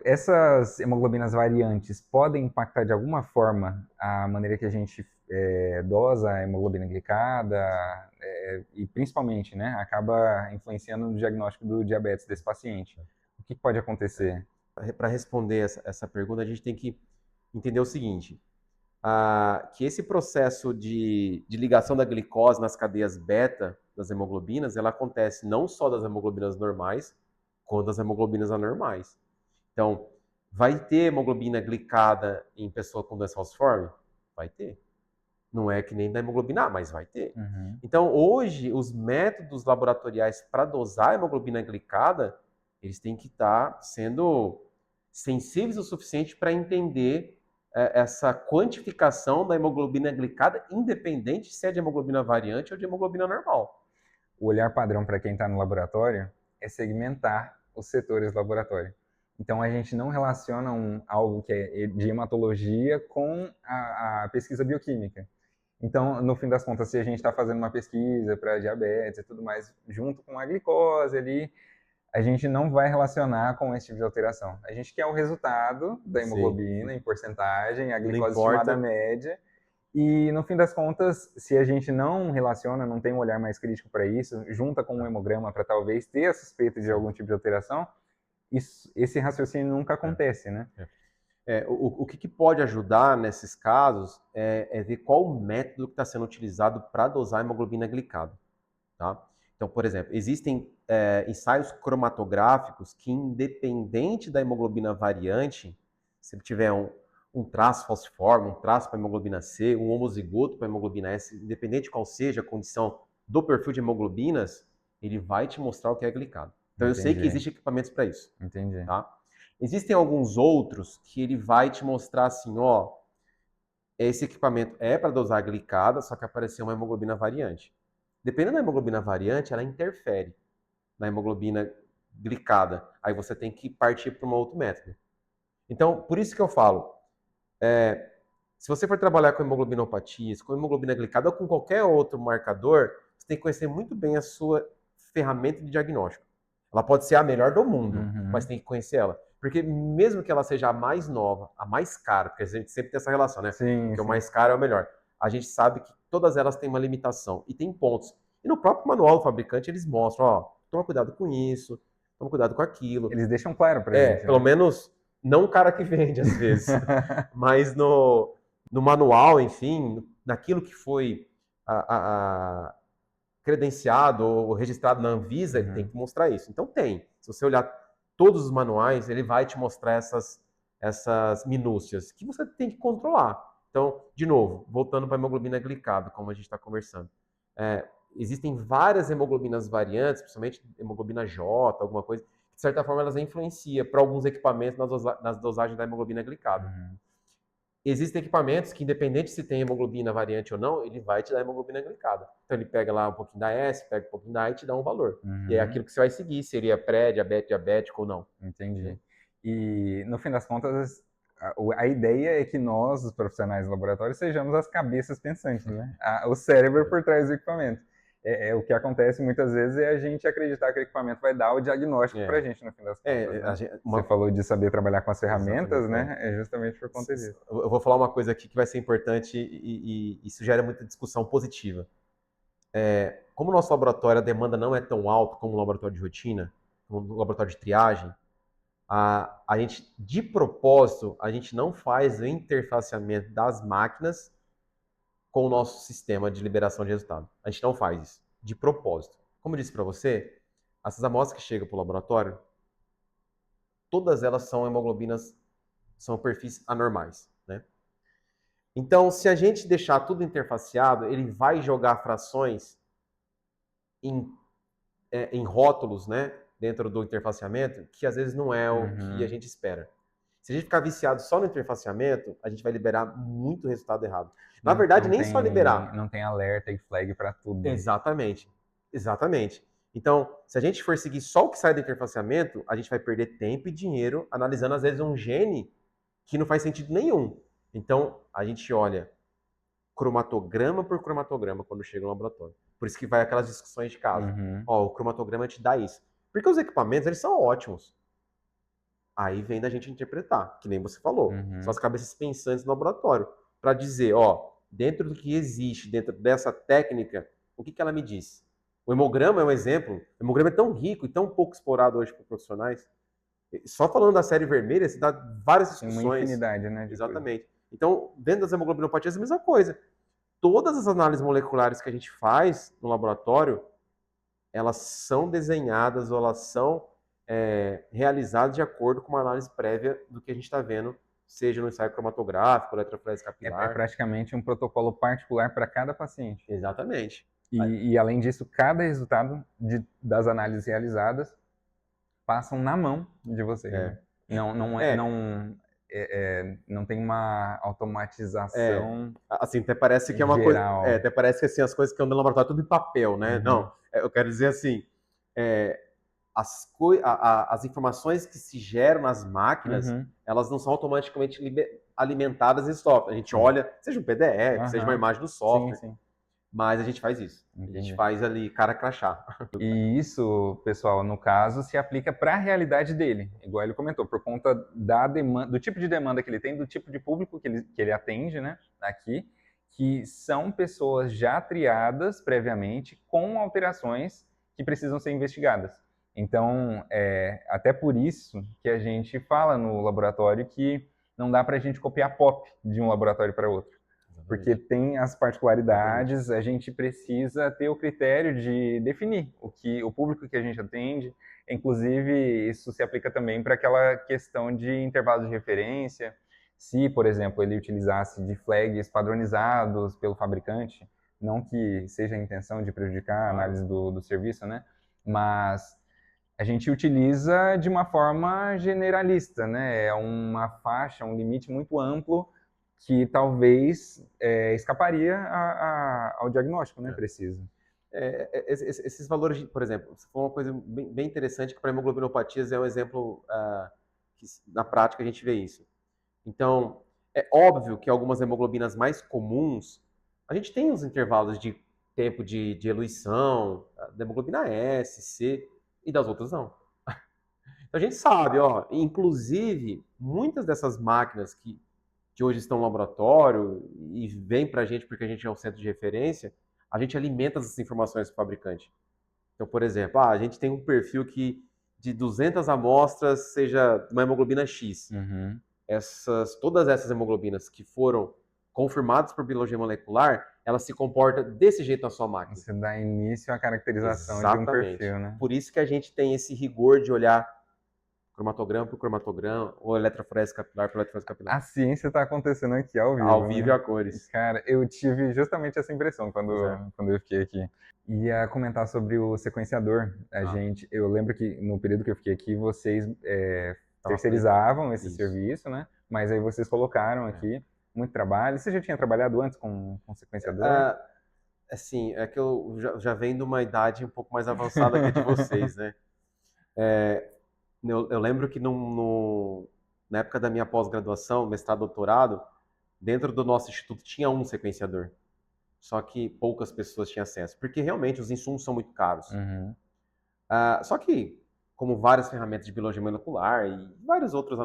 Essas hemoglobinas variantes podem impactar de alguma forma a maneira que a gente dosa a hemoglobina glicada e principalmente, né, acaba influenciando no diagnóstico do diabetes desse paciente. O que pode acontecer? Para responder essa pergunta, a gente tem que entender o seguinte, que esse processo de ligação da glicose nas cadeias beta das hemoglobinas, ela acontece não só das hemoglobinas normais, quanto das hemoglobinas anormais. Então, vai ter hemoglobina glicada em pessoa com doença falciforme? Vai ter. Não é que nem da hemoglobina A, mas vai ter. Então, hoje, os métodos laboratoriais para dosar a hemoglobina glicada, eles têm que estar sendo sensíveis o suficiente para entender essa quantificação da hemoglobina glicada, independente se é de hemoglobina variante ou de hemoglobina normal. O olhar padrão para quem está no laboratório é segmentar os setores do laboratório. Então, a gente não relaciona algo que é de hematologia com a pesquisa bioquímica. Então, no fim das contas, se a gente está fazendo uma pesquisa para diabetes e tudo mais, junto com a glicose ali, a gente não vai relacionar com esse tipo de alteração. A gente quer o resultado da hemoglobina em porcentagem, a glicose estimada média, e no fim das contas, se a gente não relaciona, não tem um olhar mais crítico para isso, junta com um hemograma para talvez ter a suspeita de algum tipo de alteração, esse raciocínio nunca acontece, né? O que pode ajudar nesses casos é ver qual o método que está sendo utilizado para dosar a hemoglobina glicada. Tá? Então, por exemplo, existem ensaios cromatográficos que, independente da hemoglobina variante, se ele tiver um traço falciforme, um traço para hemoglobina C, um homozigoto para hemoglobina S, independente de qual seja a condição do perfil de hemoglobinas, ele vai te mostrar o que é glicado. Então, eu sei que existem equipamentos para isso. Entendi. Tá? Existem alguns outros que ele vai te mostrar assim, ó, esse equipamento é para dosar glicada, só que apareceu uma hemoglobina variante. Dependendo da hemoglobina variante, ela interfere na hemoglobina glicada. Aí você tem que partir para um outro método. Então, por isso que eu falo, se você for trabalhar com hemoglobinopatias, com hemoglobina glicada ou com qualquer outro marcador, você tem que conhecer muito bem a sua ferramenta de diagnóstico. Ela pode ser a melhor do mundo, Uhum. mas tem que conhecer ela. Porque mesmo que ela seja a mais nova, a mais cara, porque a gente sempre tem essa relação, né? Sim, Porque o sim. mais caro é o melhor. A gente sabe que todas elas têm uma limitação e tem pontos. E no próprio manual do fabricante eles mostram, ó, toma cuidado com isso, toma cuidado com aquilo. Eles deixam claro pra gente, Pelo né? menos, não o cara que vende às vezes, mas no manual, enfim, naquilo que foi a credenciado ou registrado na Anvisa, ele tem Uhum. que mostrar isso. Então tem. Se você olhar todos os manuais, ele vai te mostrar essas minúcias que você tem que controlar. Então, de novo, voltando para a hemoglobina glicada, como a gente está conversando. É, existem várias hemoglobinas variantes, principalmente hemoglobina J, alguma coisa, que de certa forma elas influenciam para alguns equipamentos nas dosagens da hemoglobina glicada. Uhum. Existem equipamentos que, independente se tem hemoglobina variante ou não, ele vai te dar hemoglobina glicada. Então ele pega lá um pouquinho da S, pega um pouquinho da A e te dá um valor. E é Uhum. aquilo que você vai seguir, seria pré-diabético, diabético ou não. Entendi. E, no fim das contas, a ideia é que nós, os profissionais do laboratório, sejamos as cabeças pensantes, né? O cérebro por trás do equipamento. O que acontece muitas vezes é a gente acreditar que o equipamento vai dar o diagnóstico pra É, gente, no fim das contas, né? Você uma, falou de saber trabalhar com as ferramentas, exatamente. né? É justamente por conta disso. Eu vou falar uma coisa aqui que vai ser importante e isso gera muita discussão positiva. Como o nosso laboratório, a demanda não é tão alta como o laboratório de rotina, como o laboratório de triagem, a gente, de propósito, a gente não faz o interfaceamento das máquinas com o nosso sistema de liberação de resultado. A gente não faz isso, de propósito. Como eu disse para você, essas amostras que chegam para o laboratório, todas elas são hemoglobinas, são perfis anormais, né? Então, se a gente deixar tudo interfaceado, ele vai jogar frações em, em rótulos, né, dentro do interfaceamento, que às vezes não é o que a Uhum. gente espera. Se a gente ficar viciado só no interfaceamento, a gente vai liberar muito resultado errado. Na verdade, nem só liberar. Não tem alerta e flag para tudo, né? Exatamente. Exatamente. Então, se a gente for seguir só o que sai do interfaceamento, a gente vai perder tempo e dinheiro analisando, às vezes, um gene que não faz sentido nenhum. Então, a gente olha cromatograma por cromatograma quando chega no laboratório. Por isso que vai aquelas discussões de caso. Uhum. Ó, o cromatograma te dá isso. Porque os equipamentos, eles são ótimos. Aí vem da gente interpretar, que nem você falou. Uhum. São as cabeças pensantes no laboratório. Para dizer, ó, dentro do que existe, dentro dessa técnica, o que ela me diz? O hemograma é um exemplo. O hemograma é tão rico e tão pouco explorado hoje por profissionais. Só falando da série vermelha, você dá várias Tem uma discussões. infinidade, né, de coisas. Exatamente. Então, dentro das hemoglobinopatias é a mesma coisa. Todas as análises moleculares que a gente faz no laboratório, elas são desenhadas ou elas são realizadas de acordo com uma análise prévia do que a gente está vendo, seja no ensaio cromatográfico, eletroforese É capilar. praticamente um protocolo particular para cada paciente. Exatamente. E além disso, cada resultado das análises realizadas passam na mão de vocês. É. Né? Não tem uma automatização Assim, até parece que é uma coisa. geral. Até parece que assim, as coisas que andam no laboratório tudo em papel, né? Uhum. Não, eu quero dizer assim, as informações que se geram nas máquinas, Uhum. elas não são automaticamente alimentadas em software. A gente olha, seja um PDF, seja uma imagem do software, Sim. mas a gente faz isso. Entendi. A gente faz ali cara crachá. E isso, pessoal, no caso, se aplica para a realidade dele, igual ele comentou, por conta da demanda, do tipo de demanda que ele tem, do tipo de público que ele atende, né, aqui, que são pessoas já triadas previamente com alterações que precisam ser investigadas. Então, até por isso que a gente fala no laboratório que não dá para a gente copiar pop de um laboratório para outro. Porque tem as particularidades, a gente precisa ter o critério de definir o público que a gente atende. Inclusive, isso se aplica também para aquela questão de intervalos de referência. Se, por exemplo, ele utilizasse de flags padronizados pelo fabricante, não que seja a intenção de prejudicar a análise do serviço, né? Mas a gente utiliza de uma forma generalista, né? É uma faixa, um limite muito amplo que talvez escaparia ao diagnóstico, né, preciso. Esses valores, por exemplo, foi uma coisa bem interessante que para hemoglobinopatias é um exemplo que na prática a gente vê isso. Então, é óbvio que algumas hemoglobinas mais comuns, a gente tem uns intervalos de tempo de eluição, da hemoglobina S, C, e das outras não. Então a gente sabe, ó, inclusive, muitas dessas máquinas que hoje estão no laboratório e vêm para a gente porque a gente é um centro de referência, a gente alimenta essas informações para o fabricante. Então, por exemplo, a gente tem um perfil que de 200 amostras seja uma hemoglobina X. Uhum. Todas essas hemoglobinas que foram confirmadas por biologia molecular, ela se comporta desse jeito na sua máquina. Você dá início à caracterização de um Exatamente. perfil, né? Por isso que a gente tem esse rigor de olhar cromatograma por cromatograma ou eletroforese capilar por eletroforese capilar. A ciência está acontecendo aqui ao vivo. Ao vivo né? e a cores. Cara, eu tive justamente essa impressão quando Pois é. eu fiquei aqui. Ia comentar sobre o sequenciador. Eu lembro que no período que eu fiquei aqui, vocês terceirizavam esse serviço, né? Mas aí vocês colocaram aqui muito trabalho. Você já tinha trabalhado antes com sequenciador? Assim, é que eu já venho de uma idade um pouco mais avançada que a de vocês, né? Eu lembro que na época da minha pós-graduação, mestrado, doutorado, dentro do nosso instituto tinha um sequenciador. Só que poucas pessoas tinham acesso, porque realmente os insumos são muito caros. Uhum. Só que, como várias ferramentas de biologia molecular e várias outras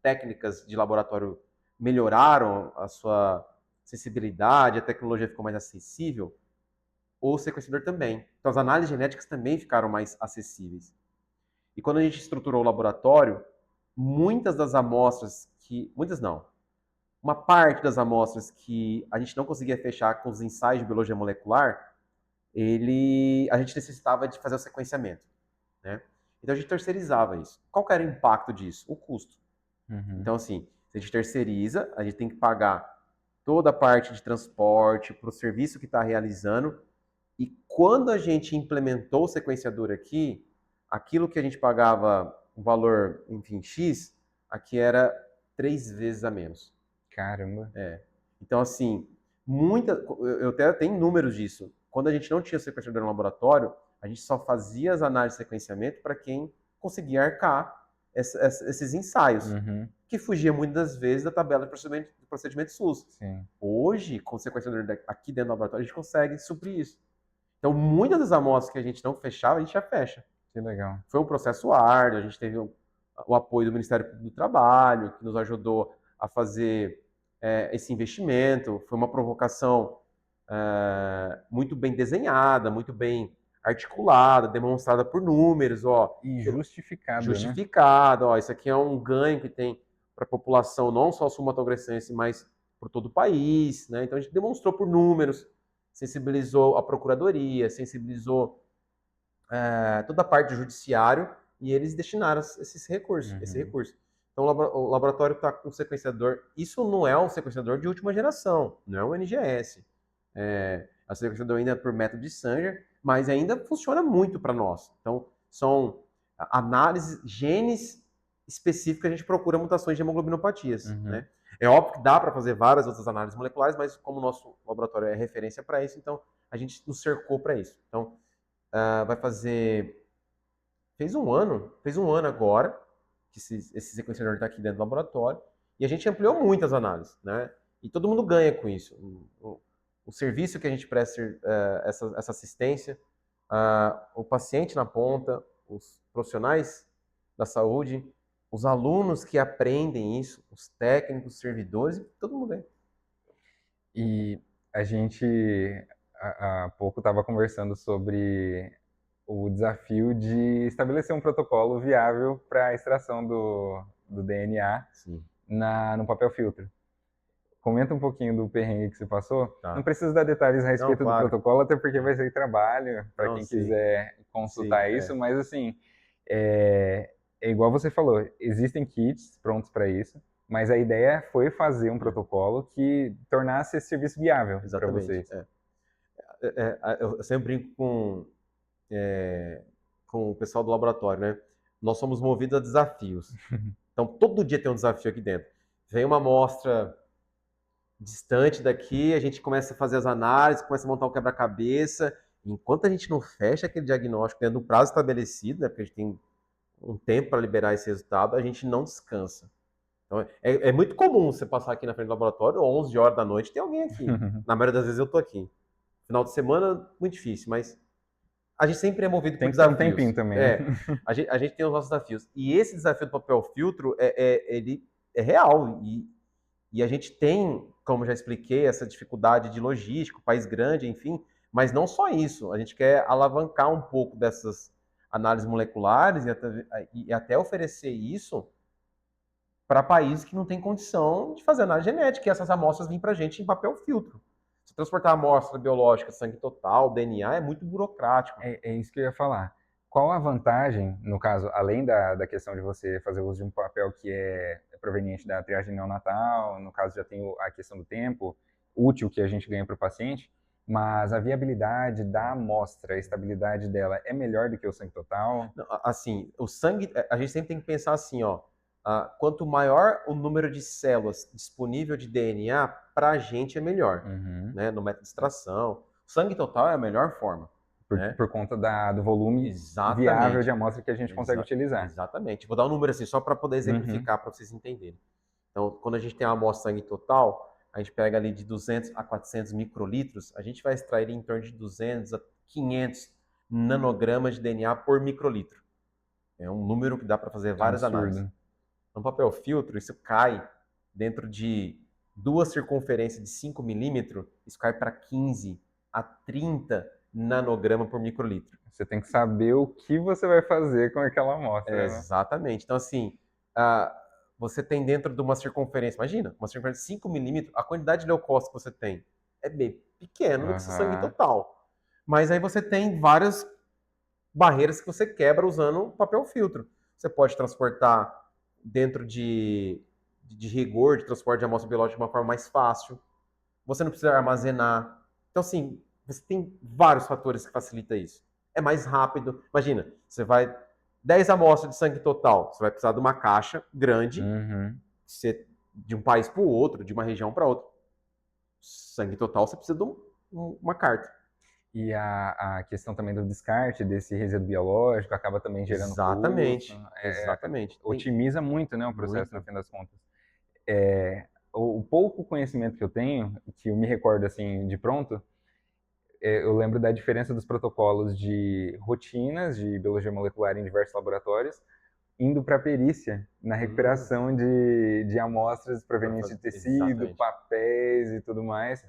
técnicas de laboratório melhoraram a sua acessibilidade, a tecnologia ficou mais acessível, o sequenciador também. Então as análises genéticas também ficaram mais acessíveis. E quando a gente estruturou o laboratório, muitas das amostras muitas não, uma parte das amostras que a gente não conseguia fechar com os ensaios de biologia molecular, a gente necessitava de fazer o sequenciamento, né? Então a gente terceirizava isso. Qual que era o impacto disso? O custo. Uhum. Então, assim, se a gente terceiriza, a gente tem que pagar toda a parte de transporte para o serviço que está realizando. E quando a gente implementou o sequenciador aqui, aquilo que a gente pagava um valor, enfim, X, aqui era 3 vezes a menos. Caramba. Então, assim, eu até tenho números disso. Quando a gente não tinha sequenciador no laboratório, a gente só fazia as análises de sequenciamento para quem conseguia arcar esses ensaios, que fugia muitas das vezes da tabela de procedimento SUS. Sim. Hoje, com o sequenciador aqui dentro do laboratório, a gente consegue suprir isso. Então, muitas das amostras que a gente não fechava, a gente já fecha. Que legal. Foi um processo árduo, a gente teve o apoio do Ministério Público do Trabalho, que nos ajudou a fazer esse investimento. Foi uma provocação muito bem desenhada, muito bem articulada, demonstrada por números. E justificada, justificada, né? Isso aqui é um ganho que tem para a população, não só sul-mato-grossense, mas por todo o país, né? Então a gente demonstrou por números, sensibilizou a procuradoria, sensibilizou toda a parte do judiciário, e eles destinaram esse recurso. Então o laboratório está com um sequenciador. Isso não é um sequenciador de última geração, não é um NGS. É um sequenciador ainda por método de Sanger, mas ainda funciona muito para nós. Então são análises, genes específicos, a gente procura mutações de hemoglobinopatias, né? É óbvio que dá para fazer várias outras análises moleculares, mas como o nosso laboratório é referência para isso, então a gente nos cercou para isso. Então, fez um ano agora, que esse sequenciador está aqui dentro do laboratório, e a gente ampliou muitas análises, né? E todo mundo ganha com isso. O serviço que a gente presta, essa assistência, o paciente na ponta, os profissionais da saúde, os alunos que aprendem isso, os técnicos, os servidores, todo mundo ganha. E a gente há pouco estava conversando sobre o desafio de estabelecer um protocolo viável para a extração do DNA no papel filtro. Comenta um pouquinho do perrengue que você passou. Tá. Não precisa dar detalhes a respeito do protocolo, até porque vai ser trabalho para quem quiser consultar isso, mas assim, é igual você falou, existem kits prontos para isso, mas a ideia foi fazer um protocolo que tornasse esse serviço viável para vocês. Eu sempre brinco com o pessoal do laboratório, né? Nós somos movidos a desafios. Então, todo dia tem um desafio aqui dentro. Vem uma amostra distante daqui, a gente começa a fazer as análises, começa a montar o quebra-cabeça. Enquanto a gente não fecha aquele diagnóstico dentro do prazo estabelecido, né? Porque a gente tem um tempo para liberar esse resultado, a gente não descansa. Então, é muito comum você passar aqui na frente do laboratório, 11 horas da noite, tem alguém aqui. Na maioria das vezes eu estou aqui. Final de semana, muito difícil, mas a gente sempre é movido por Tem que ter um desafios. tempinho também, né? A gente tem os nossos desafios. E esse desafio do papel filtro, ele é real. E a gente tem, como já expliquei, essa dificuldade de logística, país grande, enfim. Mas não só isso. A gente quer alavancar um pouco dessas análises moleculares e até oferecer isso para países que não têm condição de fazer análise genética, e essas amostras vêm para a gente em papel filtro. Se transportar amostra biológica, sangue total, DNA, é muito burocrático. É isso que eu ia falar. Qual a vantagem, no caso, além da questão de você fazer uso de um papel que é proveniente da triagem neonatal, no caso já tem a questão do tempo útil que a gente ganha para o paciente, mas a viabilidade da amostra, a estabilidade dela é melhor do que o sangue total? Assim, o sangue, a gente sempre tem que pensar assim, ó, quanto maior o número de células disponível de DNA, para a gente é melhor, né, no método de extração. O sangue total é a melhor forma. Por conta do volume viável de amostra que a gente consegue utilizar. Exatamente. Vou dar um número assim, só para poder exemplificar, para vocês entenderem. Então, quando a gente tem a amostra sangue total, a gente pega ali de 200 a 400 microlitros, a gente vai extrair em torno de 200 a 500 nanogramas de DNA por microlitro. É um número que dá para fazer várias análises. No papel filtro, isso cai dentro de duas circunferências de 5 milímetros, isso cai para 15 a 30 nanograma por microlitro. Você tem que saber o que você vai fazer com aquela amostra. Exatamente. Então, assim, você tem dentro de uma circunferência, imagina, uma circunferência de 5 milímetros, a quantidade de leucócitos que você tem é bem pequena do que seu sangue total. Mas aí você tem várias barreiras que você quebra usando papel filtro. Você pode transportar dentro de rigor de transporte de amostra biológica de uma forma mais fácil. Você não precisa armazenar. Então, assim, você tem vários fatores que facilitam isso. É mais rápido. Imagina, você vai 10 amostras de sangue total, você vai precisar de uma caixa grande, de um país para o outro, de uma região para outra. Sangue total, você precisa de uma carta. E a questão também do descarte desse resíduo biológico acaba também gerando custo. Exatamente. Otimiza muito, né, o processo, no fim das contas. O pouco conhecimento que eu tenho, que eu me recordo assim de pronto, eu lembro da diferença dos protocolos de rotinas de biologia molecular em diversos laboratórios, indo para a perícia, na recuperação de amostras provenientes de tecido, papéis e tudo mais,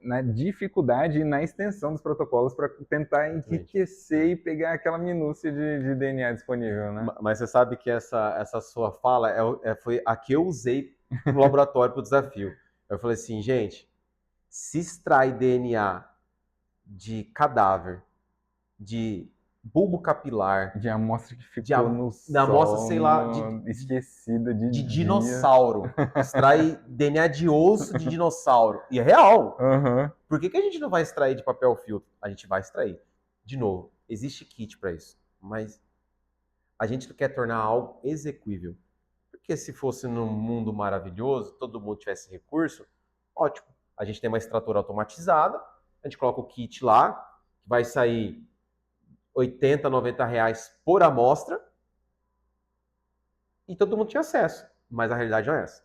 na dificuldade e na extensão dos protocolos para tentar enriquecer e pegar aquela minúcia de DNA disponível, né? Mas você sabe que essa sua fala foi a que eu usei no laboratório para o desafio. Eu falei assim, gente, se extrai DNA de cadáver, de bulbo capilar, de amostra que ficou no sol, amostra, sei lá, esquecida de dinossauro, extrai DNA de osso de dinossauro, e é real. Por que a gente não vai extrair de papel filtro? A gente vai extrair. De novo, existe kit para isso, mas a gente quer tornar algo execuível. Porque se fosse num mundo maravilhoso, todo mundo tivesse recurso, ótimo. A gente tem uma extratora automatizada, a gente coloca o kit lá, que vai sair 80, 90 reais por amostra, e todo mundo tinha acesso. Mas a realidade não é essa.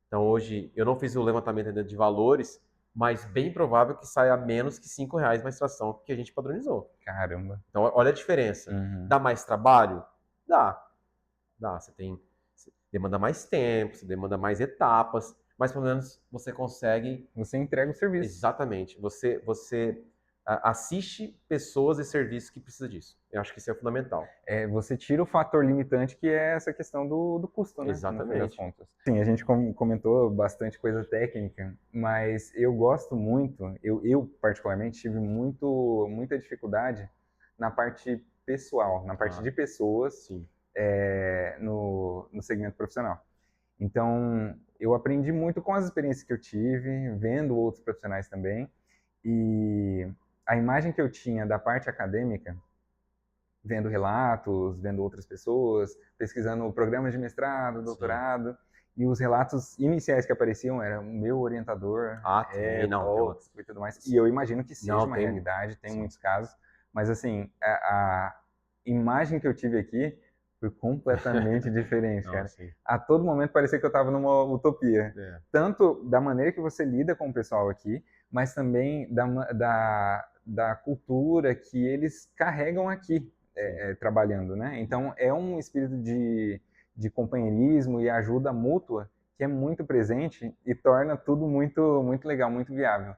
Então hoje, eu não fiz o levantamento ainda de valores, mas bem provável que saia menos que 5 reais uma extração que a gente padronizou. Caramba. Então olha a diferença. Dá mais trabalho? Dá. Você demanda mais tempo, você demanda mais etapas, mas pelo menos você consegue... Você entrega o serviço. Exatamente. Você assiste pessoas e serviços que precisam disso. Eu acho que isso é fundamental. Você tira o fator limitante, que é essa questão do custo, né? Exatamente. Sim, a gente comentou bastante coisa técnica, mas eu gosto muito, eu particularmente tive muita dificuldade na parte pessoal, na parte de pessoas. Sim. No segmento profissional. Então, eu aprendi muito com as experiências que eu tive, vendo outros profissionais também, e a imagem que eu tinha da parte acadêmica, vendo relatos, vendo outras pessoas, pesquisando programas de mestrado, doutorado, e os relatos iniciais que apareciam era o meu orientador, e tudo mais. E eu imagino que seja uma realidade, tem muitos casos, mas assim, a imagem que eu tive aqui foi completamente diferente, cara. A todo momento parecia que eu estava numa utopia. Tanto da maneira que você lida com o pessoal aqui, mas também da da cultura que eles carregam aqui, trabalhando, né? Então, é um espírito de companheirismo e ajuda mútua que é muito presente e torna tudo muito, muito legal, muito viável.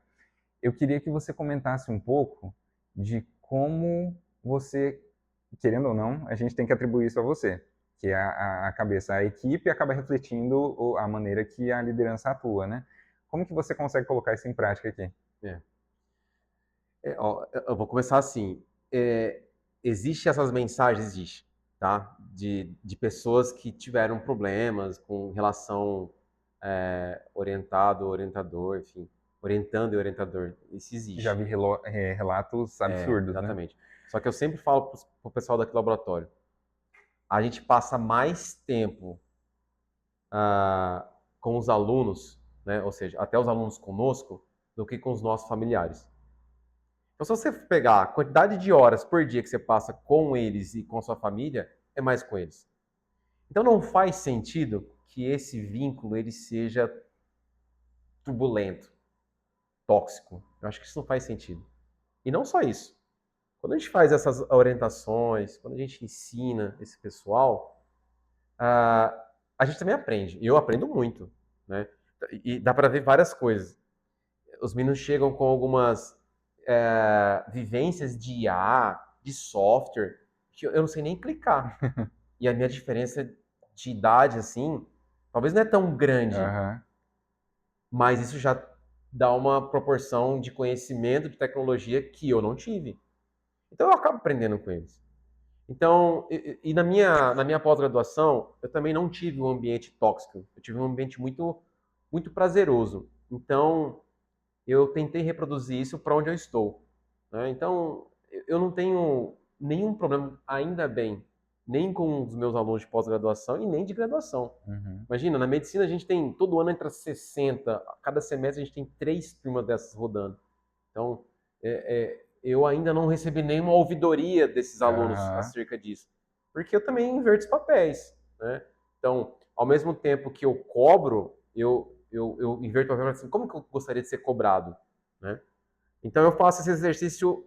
Eu queria que você comentasse um pouco de como você, querendo ou não, a gente tem que atribuir isso a você, que é a cabeça. A equipe acaba refletindo a maneira que a liderança atua, né? Como que você consegue colocar isso em prática aqui? Ó, eu vou começar assim. Existe essas mensagens, existe, tá? De pessoas que tiveram problemas com relação orientado, orientador, enfim, orientando e orientador. Isso Já existe. vi relatos absurdos, né? Exatamente. Só que eu sempre falo pro pessoal daqui do laboratório, a gente passa mais tempo com os alunos, né? Ou seja, até os alunos conosco, do que com os nossos familiares. Então, se você pegar a quantidade de horas por dia que você passa com eles e com a sua família, é mais com eles. Então, não faz sentido que esse vínculo ele seja turbulento, tóxico. Eu acho que isso não faz sentido. E não só isso. Quando a gente faz essas orientações, quando a gente ensina esse pessoal, a gente também aprende. E eu aprendo muito, né? E dá para ver várias coisas. Os meninos chegam com algumas vivências de IA, de software, que eu não sei nem clicar. E a minha diferença de idade, assim, talvez não é tão grande, Aham. mas isso já dá uma proporção de conhecimento de tecnologia que eu não tive. Então eu acabo aprendendo com eles. Então, e na minha pós-graduação, eu também não tive um ambiente tóxico. Eu tive um ambiente muito, muito prazeroso. Então, eu tentei reproduzir isso para onde eu estou, né? Então, eu não tenho nenhum problema, ainda bem, nem com os meus alunos de pós-graduação e nem de graduação. Uhum. Imagina, na medicina a gente tem, todo ano entra 60, cada semestre a gente tem 3 turmas dessas rodando. Então, eu ainda não recebi nenhuma ouvidoria desses alunos Aham. acerca disso, porque eu também inverto os papéis, né? Então, ao mesmo tempo que eu cobro, eu inverto o papel assim, como que eu gostaria de ser cobrado, né? Então, eu faço esse exercício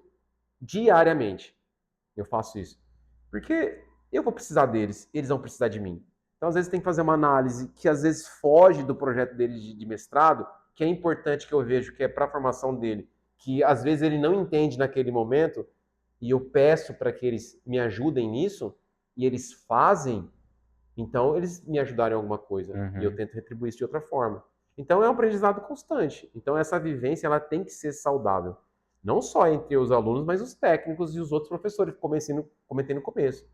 diariamente. Eu faço isso. Porque eu vou precisar deles, eles vão precisar de mim. Então, às vezes, tem que fazer uma análise que, às vezes, foge do projeto dele de mestrado, que é importante que eu vejo, que é para a formação dele, que, às vezes, ele não entende naquele momento, e eu peço para que eles me ajudem nisso, e eles fazem, então eles me ajudaram em alguma coisa, e eu Uhum. tento retribuir isso de outra forma. Então, é um aprendizado constante. Então, essa vivência ela tem que ser saudável. Não só entre os alunos, mas os técnicos e os outros professores, como eu comentei no começo.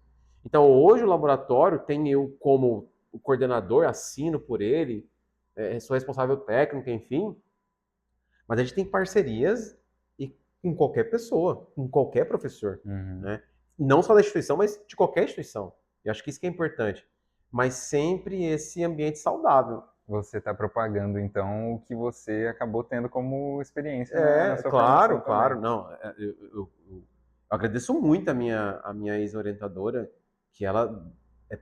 Então, hoje o laboratório tem eu como o coordenador, assino por ele, sou responsável técnico, enfim, mas a gente tem parcerias e com qualquer pessoa, com qualquer professor, Uhum. né? Não só da instituição, mas de qualquer instituição. Eu acho que isso que é importante. Mas sempre esse ambiente saudável. Você está propagando, então, o que você acabou tendo como experiência na sua Claro, formação também. claro. Não, eu agradeço muito a minha ex-orientadora, que ela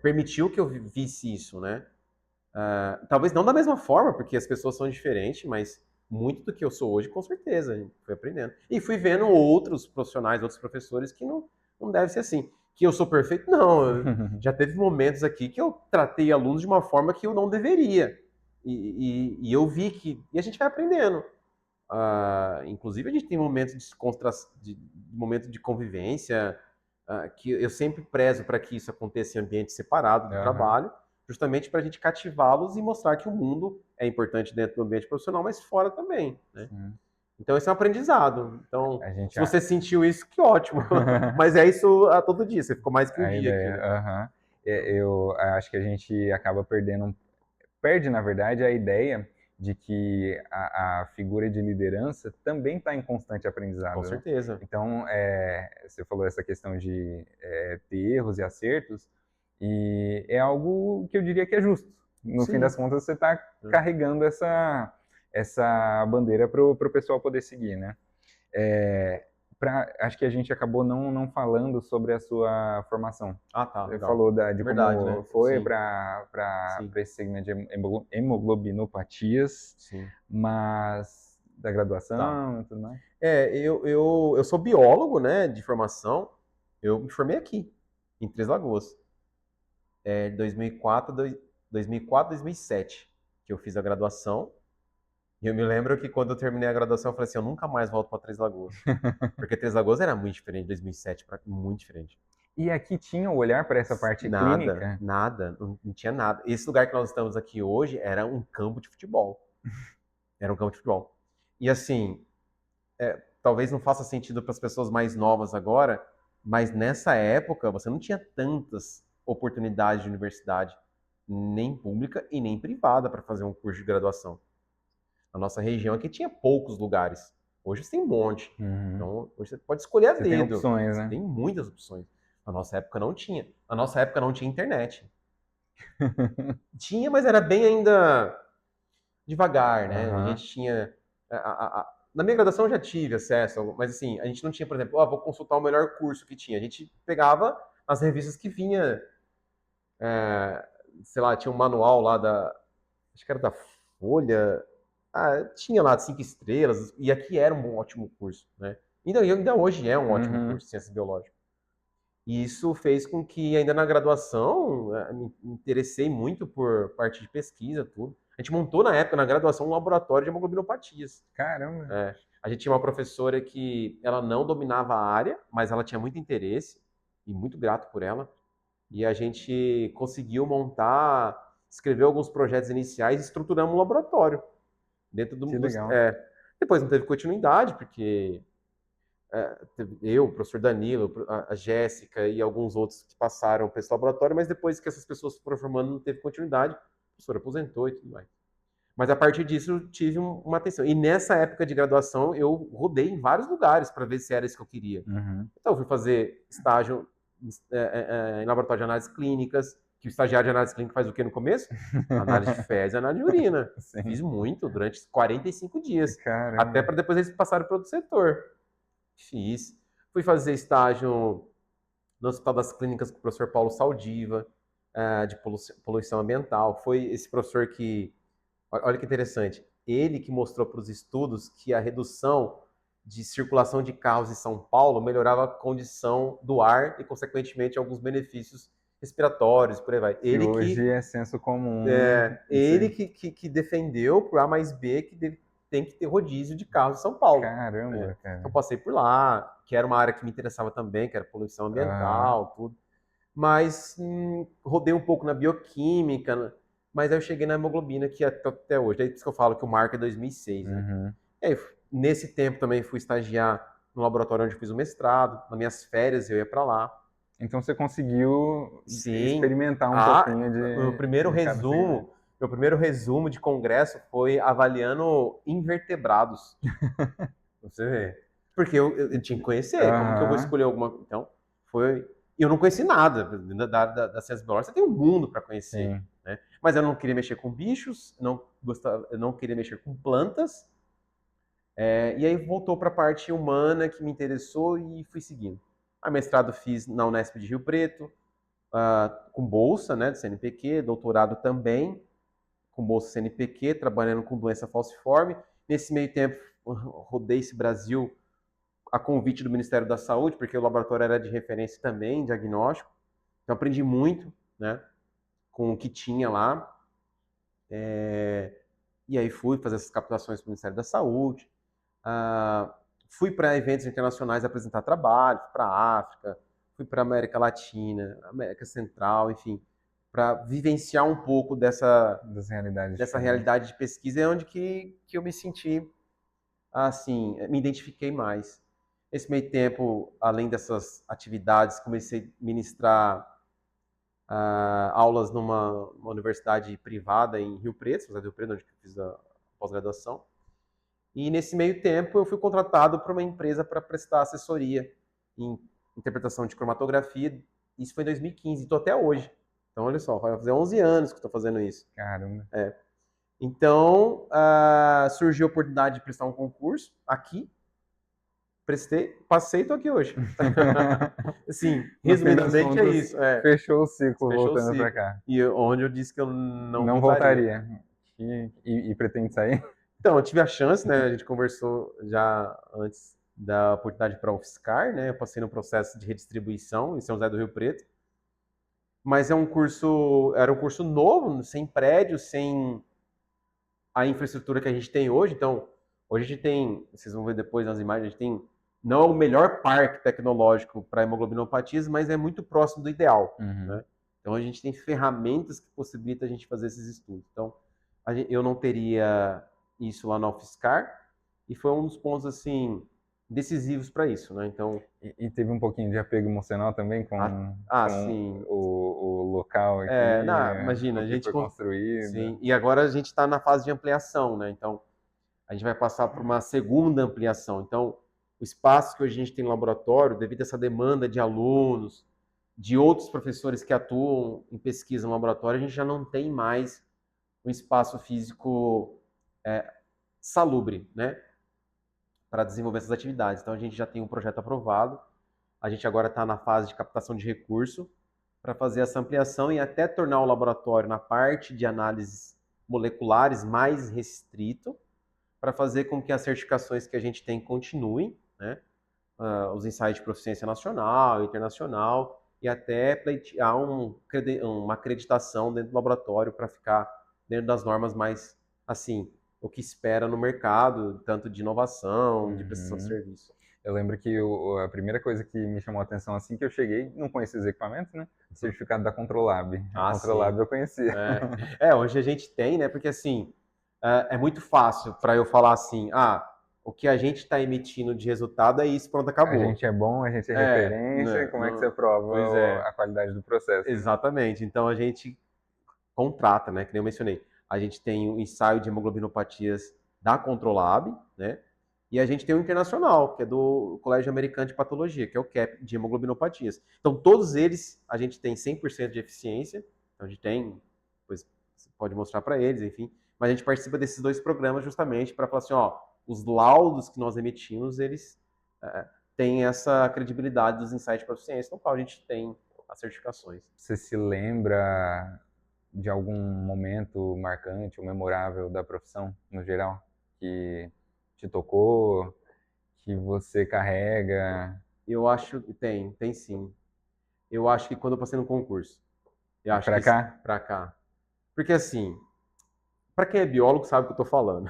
permitiu que eu visse isso, né? Talvez não da mesma forma, porque as pessoas são diferentes, mas muito do que eu sou hoje, com certeza, a gente foi aprendendo. E fui vendo outros profissionais, outros professores que não deve ser assim. Que eu sou perfeito? Não. Já teve momentos aqui que eu tratei alunos de uma forma que eu não deveria. E eu vi que. E a gente vai aprendendo. Inclusive, a gente tem momentos momento de convivência, que eu sempre prezo para que isso aconteça em ambiente separado do Aham. trabalho, justamente para a gente cativá-los e mostrar que o mundo é importante dentro do ambiente profissional, mas fora também, né? Sim. Então, esse é um aprendizado. Então, A gente se você sentiu isso, que ótimo. Mas é isso a todo dia. Você ficou mais que um a dia aqui, ideia, né? aham. Eu acho que a gente acaba perde, na verdade, a ideia de que a figura de liderança também está em constante Com aprendizado, né? certeza. Então, você falou essa questão de ter erros e acertos, e é algo que eu diria que é justo. No fim das Sim. contas, você está carregando essa bandeira para o pessoal poder seguir, né? Acho que a gente acabou não falando sobre a sua formação. Ah, tá, Você legal. falou de Verdade, como né? foi Sim, para sim, esse segmento de hemoglobinopatias, sim. mas da graduação e tudo mais? Eu sou biólogo, né, de formação. Eu me formei aqui, em Três Lagoas. 2004, 2007, que eu fiz a graduação. E eu me lembro que quando eu terminei a graduação, eu falei assim, eu nunca mais volto para Três Lagoas. Porque Três Lagoas era muito diferente de 2007, muito diferente. E aqui tinha o olhar para essa parte clínica? Nada, não tinha nada. Esse lugar que nós estamos aqui hoje era um campo de futebol. Era um campo de futebol. E assim, talvez não faça sentido para as pessoas mais novas agora, mas nessa época você não tinha tantas oportunidades de universidade, nem pública e nem privada, para fazer um curso de graduação. A nossa região aqui tinha poucos lugares. Hoje você tem um monte. Então, hoje você pode escolher a dedo. Tem opções, né? Você tem muitas opções. Na nossa época não tinha. Na nossa época não tinha internet. Tinha, mas era bem ainda devagar, né? A gente tinha... Na minha graduação eu já tive acesso, mas assim, a gente não tinha, por exemplo, vou consultar o melhor curso que tinha. A gente pegava as revistas que vinha, sei lá, tinha um manual lá acho que era da Folha, tinha lá 5 estrelas, e aqui era um ótimo curso, né? Ainda hoje é um ótimo curso de ciências biológicas. E isso fez com que, ainda na graduação, me interessei muito por parte de pesquisa, tudo. A gente montou, na época, na graduação, um laboratório de hemoglobinopatias. Caramba! A gente tinha uma professora que ela não dominava a área, mas ela tinha muito interesse, e muito grato por ela. E a gente conseguiu montar, escrever alguns projetos iniciais e estruturamos um laboratório. Dentro Que legal. Depois não teve continuidade, porque eu, o professor Danilo, a Jéssica e alguns outros que passaram para esse laboratório, mas depois que essas pessoas foram formando não teve continuidade, o professor aposentou e tudo mais. Mas a partir disso eu tive uma atenção. E nessa época de graduação eu rodei em vários lugares para ver se era isso que eu queria. Então eu fui fazer estágio em laboratório de análises clínicas, que o estagiário de análise clínica faz o que no começo? Análise de fezes e análise de urina. Sim. Fiz muito, durante 45 dias. Caramba. Até para depois eles passarem para outro setor. Fiz. Fui fazer estágio no Hospital das Clínicas com o professor Paulo Saldiva, de poluição ambiental. Foi esse professor que, olha que interessante, ele que mostrou para os estudos que a redução de circulação de carros em São Paulo melhorava a condição do ar e, consequentemente, alguns benefícios respiratórios, por aí vai. Que hoje é senso comum. Ele que defendeu por A mais B que tem que ter rodízio de carros em São Paulo. Caramba, cara. Então, eu passei por lá, que era uma área que me interessava também, que era poluição ambiental, tudo. Mas rodei um pouco na bioquímica, mas aí eu cheguei na hemoglobina, que até hoje. É isso que eu falo que o marco é 2006, né? E aí, nesse tempo também fui estagiar no laboratório onde eu fiz o mestrado. Nas minhas férias eu ia para lá. Então você conseguiu experimentar um pouquinho de... Meu primeiro resumo de congresso foi avaliando invertebrados. Você vê. Porque eu tinha que conhecer. Como que eu vou escolher alguma... Então, eu não conheci nada da ciência biológica. Você tem um mundo para conhecer. Né? Mas eu não queria mexer com bichos, eu não queria mexer com plantas. E aí voltou para a parte humana que me interessou e fui seguindo. A mestrado fiz na Unesp de Rio Preto, com bolsa, né, do CNPq, doutorado também, com bolsa CNPq, trabalhando com doença falciforme. Nesse meio tempo, rodei esse Brasil a convite do Ministério da Saúde, porque o laboratório era de referência também, diagnóstico. Então, aprendi muito, né, com o que tinha lá. E aí fui fazer essas captações para o Ministério da Saúde. Fui para eventos internacionais apresentar trabalho, para a África, fui para a América Latina, América Central, enfim, para vivenciar um pouco dessa realidade de pesquisa, é onde que eu me senti, assim, me identifiquei mais. Nesse meio tempo, além dessas atividades, comecei a ministrar aulas numa universidade privada em Rio Preto, onde eu fiz a pós-graduação. E nesse meio tempo eu fui contratado por uma empresa para prestar assessoria em interpretação de cromatografia. Isso foi em 2015, estou até hoje. Então, olha só, vai fazer 11 anos que estou fazendo isso. Caramba. Então, surgiu a oportunidade de prestar um concurso aqui. Prestei, passei e estou aqui hoje. Assim, resumidamente é isso. Fechou o ciclo voltando para cá. E onde eu disse que eu não voltaria. E pretende sair? Então, eu tive a chance, né? A gente conversou já antes da oportunidade para a UFSCar, né? Eu passei no processo de redistribuição em São José do Rio Preto, mas era um curso novo, sem prédio, sem a infraestrutura que a gente tem hoje. Então, hoje a gente tem, vocês vão ver depois nas imagens, a gente tem não é o melhor parque tecnológico para hemoglobinopatias, mas é muito próximo do ideal, né? Então, a gente tem ferramentas que possibilitam a gente fazer esses estudos. Então, eu não teria isso lá na UFSCar, e foi um dos pontos, assim, decisivos para isso, né? Então... E teve um pouquinho de apego emocional também com sim. o local aqui, imagina, o a que gente... foi construído. Sim, e agora a gente está na fase de ampliação, né? Então, a gente vai passar por uma segunda ampliação. Então, o espaço que hoje a gente tem no laboratório, devido a essa demanda de alunos, de outros professores que atuam em pesquisa no laboratório, a gente já não tem mais um espaço físico salubre, né, para desenvolver essas atividades. Então, a gente já tem um projeto aprovado, a gente agora está na fase de captação de recurso para fazer essa ampliação e até tornar o laboratório, na parte de análises moleculares, mais restrito, para fazer com que as certificações que a gente tem continuem, né? Os ensaios de proficiência nacional, internacional, e até pleitear uma acreditação dentro do laboratório para ficar dentro das normas mais, assim, o que espera no mercado, tanto de inovação, de prestação de serviço. Eu lembro que a primeira coisa que me chamou a atenção assim que eu cheguei, não conhecia os equipamentos, né? O certificado da Controlab. A Controlab sim. eu conhecia. Hoje a gente tem, né? Porque assim, é muito fácil para eu falar assim, o que a gente está emitindo de resultado é isso, pronto, acabou. A gente é bom, a gente é referência, né, como é que você prova a qualidade do processo? Exatamente. Né? Então a gente contrata, né? Que nem eu mencionei. A gente tem o ensaio de hemoglobinopatias da Controlab, né? E a gente tem o internacional, que é do Colégio Americano de Patologia, que é o CAP de hemoglobinopatias. Então, todos eles, a gente tem 100% de eficiência. Então, a gente tem, depois você pode mostrar para eles, enfim. Mas a gente participa desses dois programas justamente para falar assim, os laudos que nós emitimos, eles têm essa credibilidade dos ensaios de proficiência, no qual a gente tem as certificações. Você se lembra de algum momento marcante ou memorável da profissão, no geral, que te tocou, que você carrega? Eu acho que tem sim. Eu acho que quando eu passei no concurso. Eu acho pra que cá? Pra cá. Porque assim, para quem é biólogo sabe o que eu tô falando.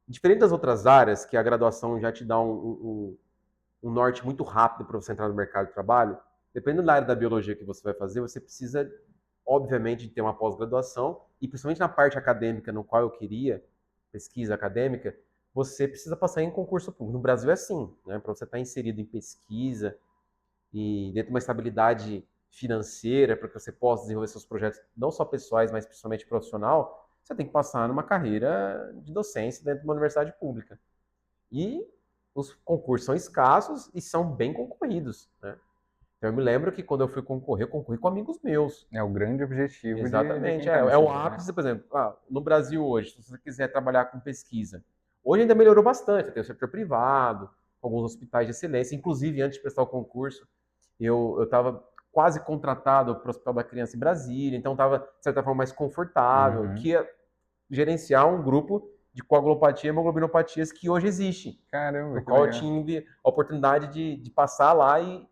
Diferente das outras áreas, que a graduação já te dá um norte muito rápido para você entrar no mercado de trabalho, dependendo da área da biologia que você vai fazer, você precisa, obviamente, de ter uma pós-graduação, e principalmente na parte acadêmica, no qual eu queria, pesquisa acadêmica, você precisa passar em concurso público. No Brasil é assim, né? Para você estar inserido em pesquisa e dentro de uma estabilidade financeira, para que você possa desenvolver seus projetos, não só pessoais, mas principalmente profissional, você tem que passar numa carreira de docência dentro de uma universidade pública. E os concursos são escassos e são bem concorridos, né? Então eu me lembro que quando eu fui concorrer, eu concorri com amigos meus. É o grande objetivo. Exatamente, de quem tá é o nesse ápice, por exemplo, no Brasil hoje, se você quiser trabalhar com pesquisa, hoje ainda melhorou bastante, tem o setor privado, alguns hospitais de excelência, inclusive antes de prestar o concurso, eu estava quase contratado para o Hospital da Criança em Brasília, então estava, de certa forma, mais confortável, que ia gerenciar um grupo de coagulopatia e hemoglobinopatias que hoje existe. Caramba, no qual eu tive a oportunidade de passar lá e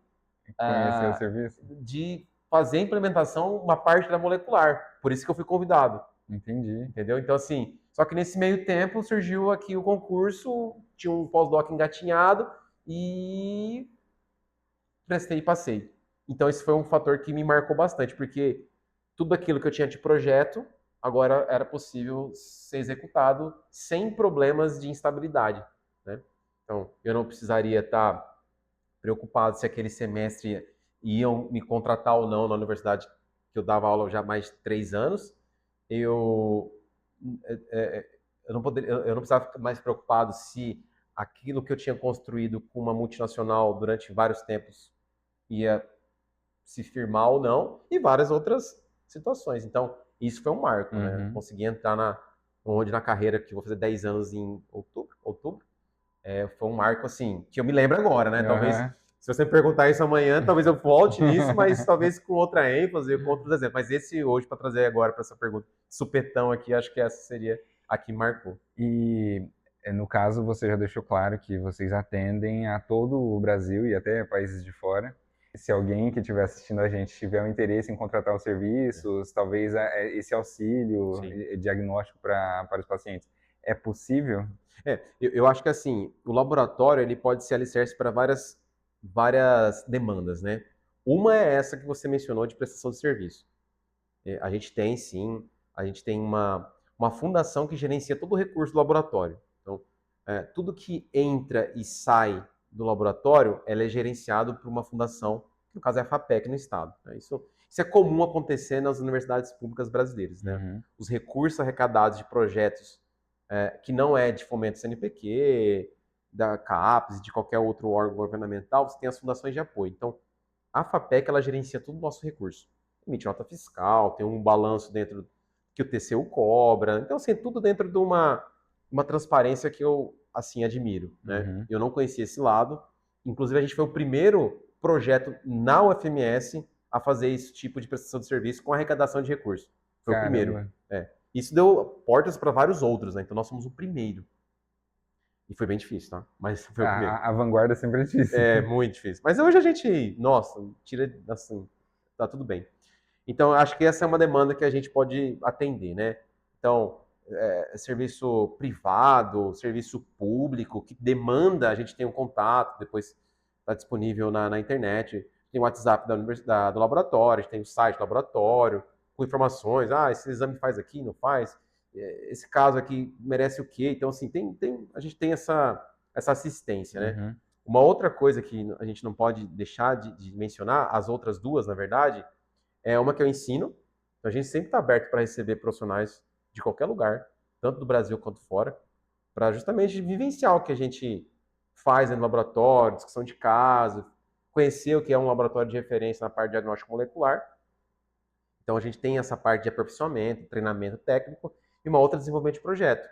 conhecer o serviço? de fazer a implementação uma parte da molecular. Por isso que eu fui convidado. Entendi. Entendeu? Então, assim, só que nesse meio tempo surgiu aqui o concurso, tinha um pós-doc engatinhado e prestei e passei. Então, esse foi um fator que me marcou bastante, porque tudo aquilo que eu tinha de projeto, agora era possível ser executado sem problemas de instabilidade, né? Então, eu não precisaria estar preocupado se aquele semestre iam me contratar ou não na universidade que eu dava aula já há mais de 3 anos. Eu não precisava ficar mais preocupado se aquilo que eu tinha construído com uma multinacional durante vários tempos ia se firmar ou não, e várias outras situações. Então, isso foi um marco, né? Consegui entrar na carreira, que eu vou fazer 10 anos em outubro. Foi um marco, assim, que eu me lembro agora, né? Talvez Se você me perguntar isso amanhã, talvez eu volte nisso, mas talvez com outra ênfase, com outros exemplos. Mas esse hoje, para trazer agora para essa pergunta, supetão aqui, acho que essa seria a que marcou. E no caso, você já deixou claro que vocês atendem a todo o Brasil e até países de fora. Se alguém que estiver assistindo a gente tiver um interesse em contratar os serviços, talvez esse auxílio diagnóstico para os pacientes, é possível? Eu acho que assim, o laboratório ele pode ser alicerce para várias demandas, né? Uma é essa que você mencionou de prestação de serviço. A gente tem, sim, a gente tem uma fundação que gerencia todo o recurso do laboratório. Então, tudo que entra e sai do laboratório, ela é gerenciado por uma fundação, que no caso é a FAPEC no estado. Né? Isso é comum acontecer nas universidades públicas brasileiras. Né? Uhum. Os recursos arrecadados de projetos que não é de fomento CNPq, da CAPES, de qualquer outro órgão governamental, você tem as fundações de apoio. Então, a FAPEC, ela gerencia todo o nosso recurso. Emite nota fiscal, tem um balanço dentro que o TCU cobra. Então, assim, tudo dentro de uma transparência que eu, assim, admiro, né? Uhum. Eu não conhecia esse lado. Inclusive, a gente foi o primeiro projeto na UFMS a fazer esse tipo de prestação de serviço com arrecadação de recursos. Foi Caramba. o primeiro. Isso deu portas para vários outros, né? Então, nós somos o primeiro. E foi bem difícil, tá? Mas foi o primeiro. A vanguarda sempre é difícil. É, muito difícil. Mas hoje a gente, nossa, tira, assim, tá tudo bem. Então, acho que essa é uma demanda que a gente pode atender, né? Então, serviço privado, serviço público, que demanda, a gente tem um contato, depois está disponível na internet. Tem o WhatsApp do laboratório, a gente tem o site do laboratório, com informações, esse exame faz aqui, não faz, esse caso aqui merece o quê? Então, assim, a gente tem essa assistência, né? Uhum. Uma outra coisa que a gente não pode deixar de mencionar, as outras duas, na verdade, é uma que eu ensino. Então, a gente sempre está aberto para receber profissionais de qualquer lugar, tanto do Brasil quanto fora, para justamente vivenciar o que a gente faz no laboratório, discussão de caso, conhecer o que é um laboratório de referência na parte de diagnóstico molecular. Então, a gente tem essa parte de aperfeiçoamento, treinamento técnico e uma outra desenvolvimento de projeto,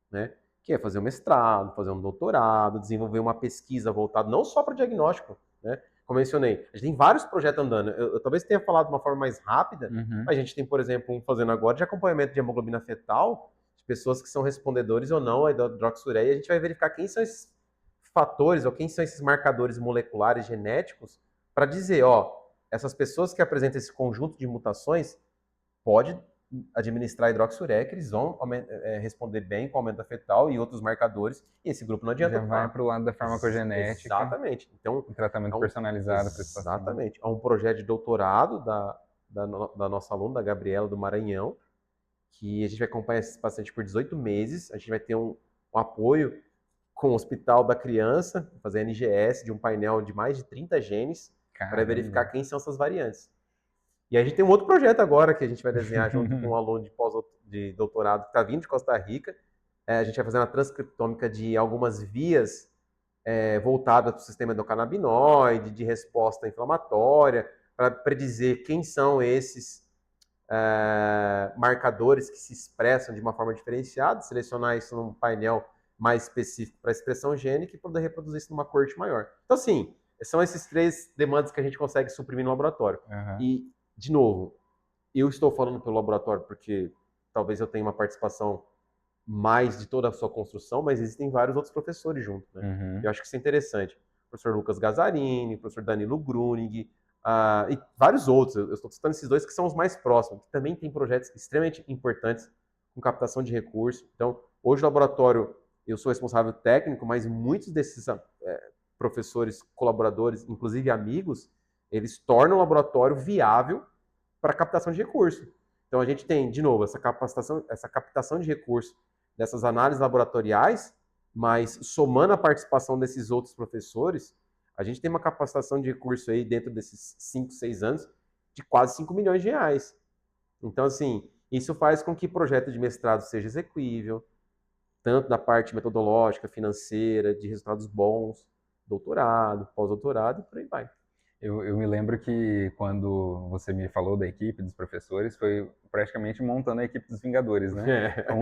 né? Que é fazer um mestrado, fazer um doutorado, desenvolver uma pesquisa voltada não só para o diagnóstico, né? Como eu mencionei, a gente tem vários projetos andando. Eu talvez tenha falado de uma forma mais rápida, mas a gente tem, por exemplo, um fazendo agora de acompanhamento de hemoglobina fetal, de pessoas que são respondedores ou não à hidroxureia, e a gente vai verificar quem são esses fatores ou quem são esses marcadores moleculares genéticos para dizer, essas pessoas que apresentam esse conjunto de mutações pode administrar hidroxureia, que eles vão responder bem com o aumento da fetal e outros marcadores, e esse grupo não adianta. Já vai para o lado da farmacogenética. Exatamente. Então, um tratamento personalizado para esse paciente. Exatamente. Há um projeto de doutorado da nossa aluna, da Gabriela, do Maranhão, que a gente vai acompanhar esse paciente por 18 meses, a gente vai ter um apoio com o Hospital da Criança, fazer NGS de um painel de mais de 30 genes, para verificar quem são essas variantes. E a gente tem um outro projeto agora que a gente vai desenhar junto com um aluno de doutorado que está vindo de Costa Rica. A gente vai fazer uma transcriptômica de algumas vias voltadas para o sistema endocannabinoide, de resposta inflamatória, para predizer quem são esses marcadores que se expressam de uma forma diferenciada, selecionar isso num painel mais específico para a expressão gênica e poder reproduzir isso numa corte maior. Então, assim, são esses 3 demandas que a gente consegue suprimir no laboratório. Uhum. E, de novo, eu estou falando pelo laboratório porque talvez eu tenha uma participação mais de toda a sua construção, mas existem vários outros professores junto, né? Uhum. Eu acho que isso é interessante. O professor Lucas Gazzarini, o professor Danilo Grunig, e vários outros. Eu estou citando esses 2 que são os mais próximos, que também têm projetos extremamente importantes com captação de recursos. Então, hoje o laboratório, eu sou responsável técnico, mas muitos desses professores, colaboradores, inclusive amigos, eles tornam o laboratório viável para captação de recursos. Então, a gente tem, de novo, essa captação de recursos dessas análises laboratoriais, mas somando a participação desses outros professores, a gente tem uma capacitação de recurso aí dentro desses 5, 6 anos de quase 5 milhões de reais. Então, assim, isso faz com que o projeto de mestrado seja execuível, tanto da parte metodológica, financeira, de resultados bons, doutorado, pós-doutorado e por aí vai. Eu me lembro que quando você me falou da equipe, dos professores, foi praticamente montando a equipe dos Vingadores, né? Então,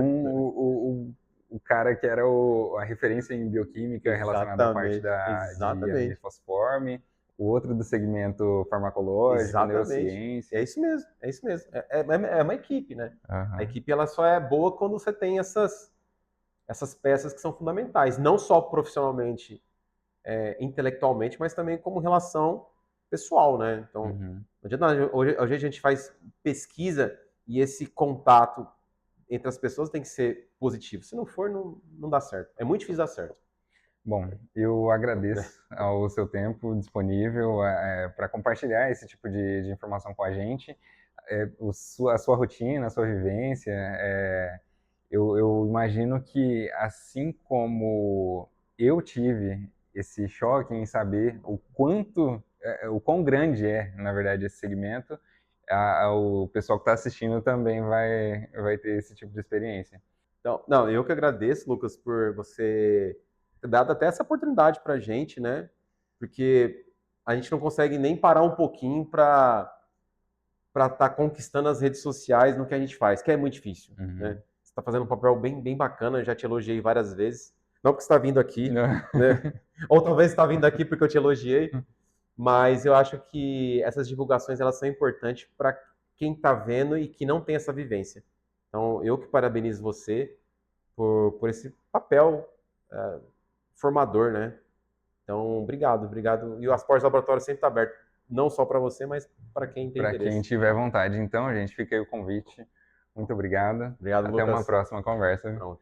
o cara que era a referência em bioquímica relacionada à parte de fosforme, o outro do segmento farmacológico, neurociência. É isso mesmo, é isso mesmo. É uma equipe, né? Aham. A equipe ela só é boa quando você tem essas peças que são fundamentais, não só profissionalmente, intelectualmente, mas também como relação pessoal, né? Então, Uhum. não adianta nada. Hoje a gente faz pesquisa e esse contato entre as pessoas tem que ser positivo. Se não for, não dá certo. É muito difícil dar certo. Bom, eu agradeço ao seu tempo disponível para compartilhar esse tipo de informação com a gente, a sua rotina, a sua vivência. Eu imagino que, assim como eu tive esse choque em saber o quão grande é, na verdade, esse segmento, o pessoal que está assistindo também vai ter esse tipo de experiência. Então, não, eu que agradeço, Lucas, por você ter dado até essa oportunidade para a gente, né? Porque a gente não consegue nem parar um pouquinho para estar conquistando as redes sociais no que a gente faz, que é muito difícil, Uhum. né? Você está fazendo um papel bem bacana, eu já te elogiei várias vezes. Não porque você está vindo aqui, né? Ou talvez você está vindo aqui porque eu te elogiei, mas eu acho que essas divulgações elas são importantes para quem está vendo e que não tem essa vivência. Então, eu que parabenizo você por esse papel formador, né? Então, obrigado. E as portas do laboratório sempre estão abertas, não só para você, mas para quem tem Para interesse. quem tiver vontade. Então, gente, fica aí o convite. Muito obrigado. Obrigado, Até Lucas. uma próxima conversa. Pronto.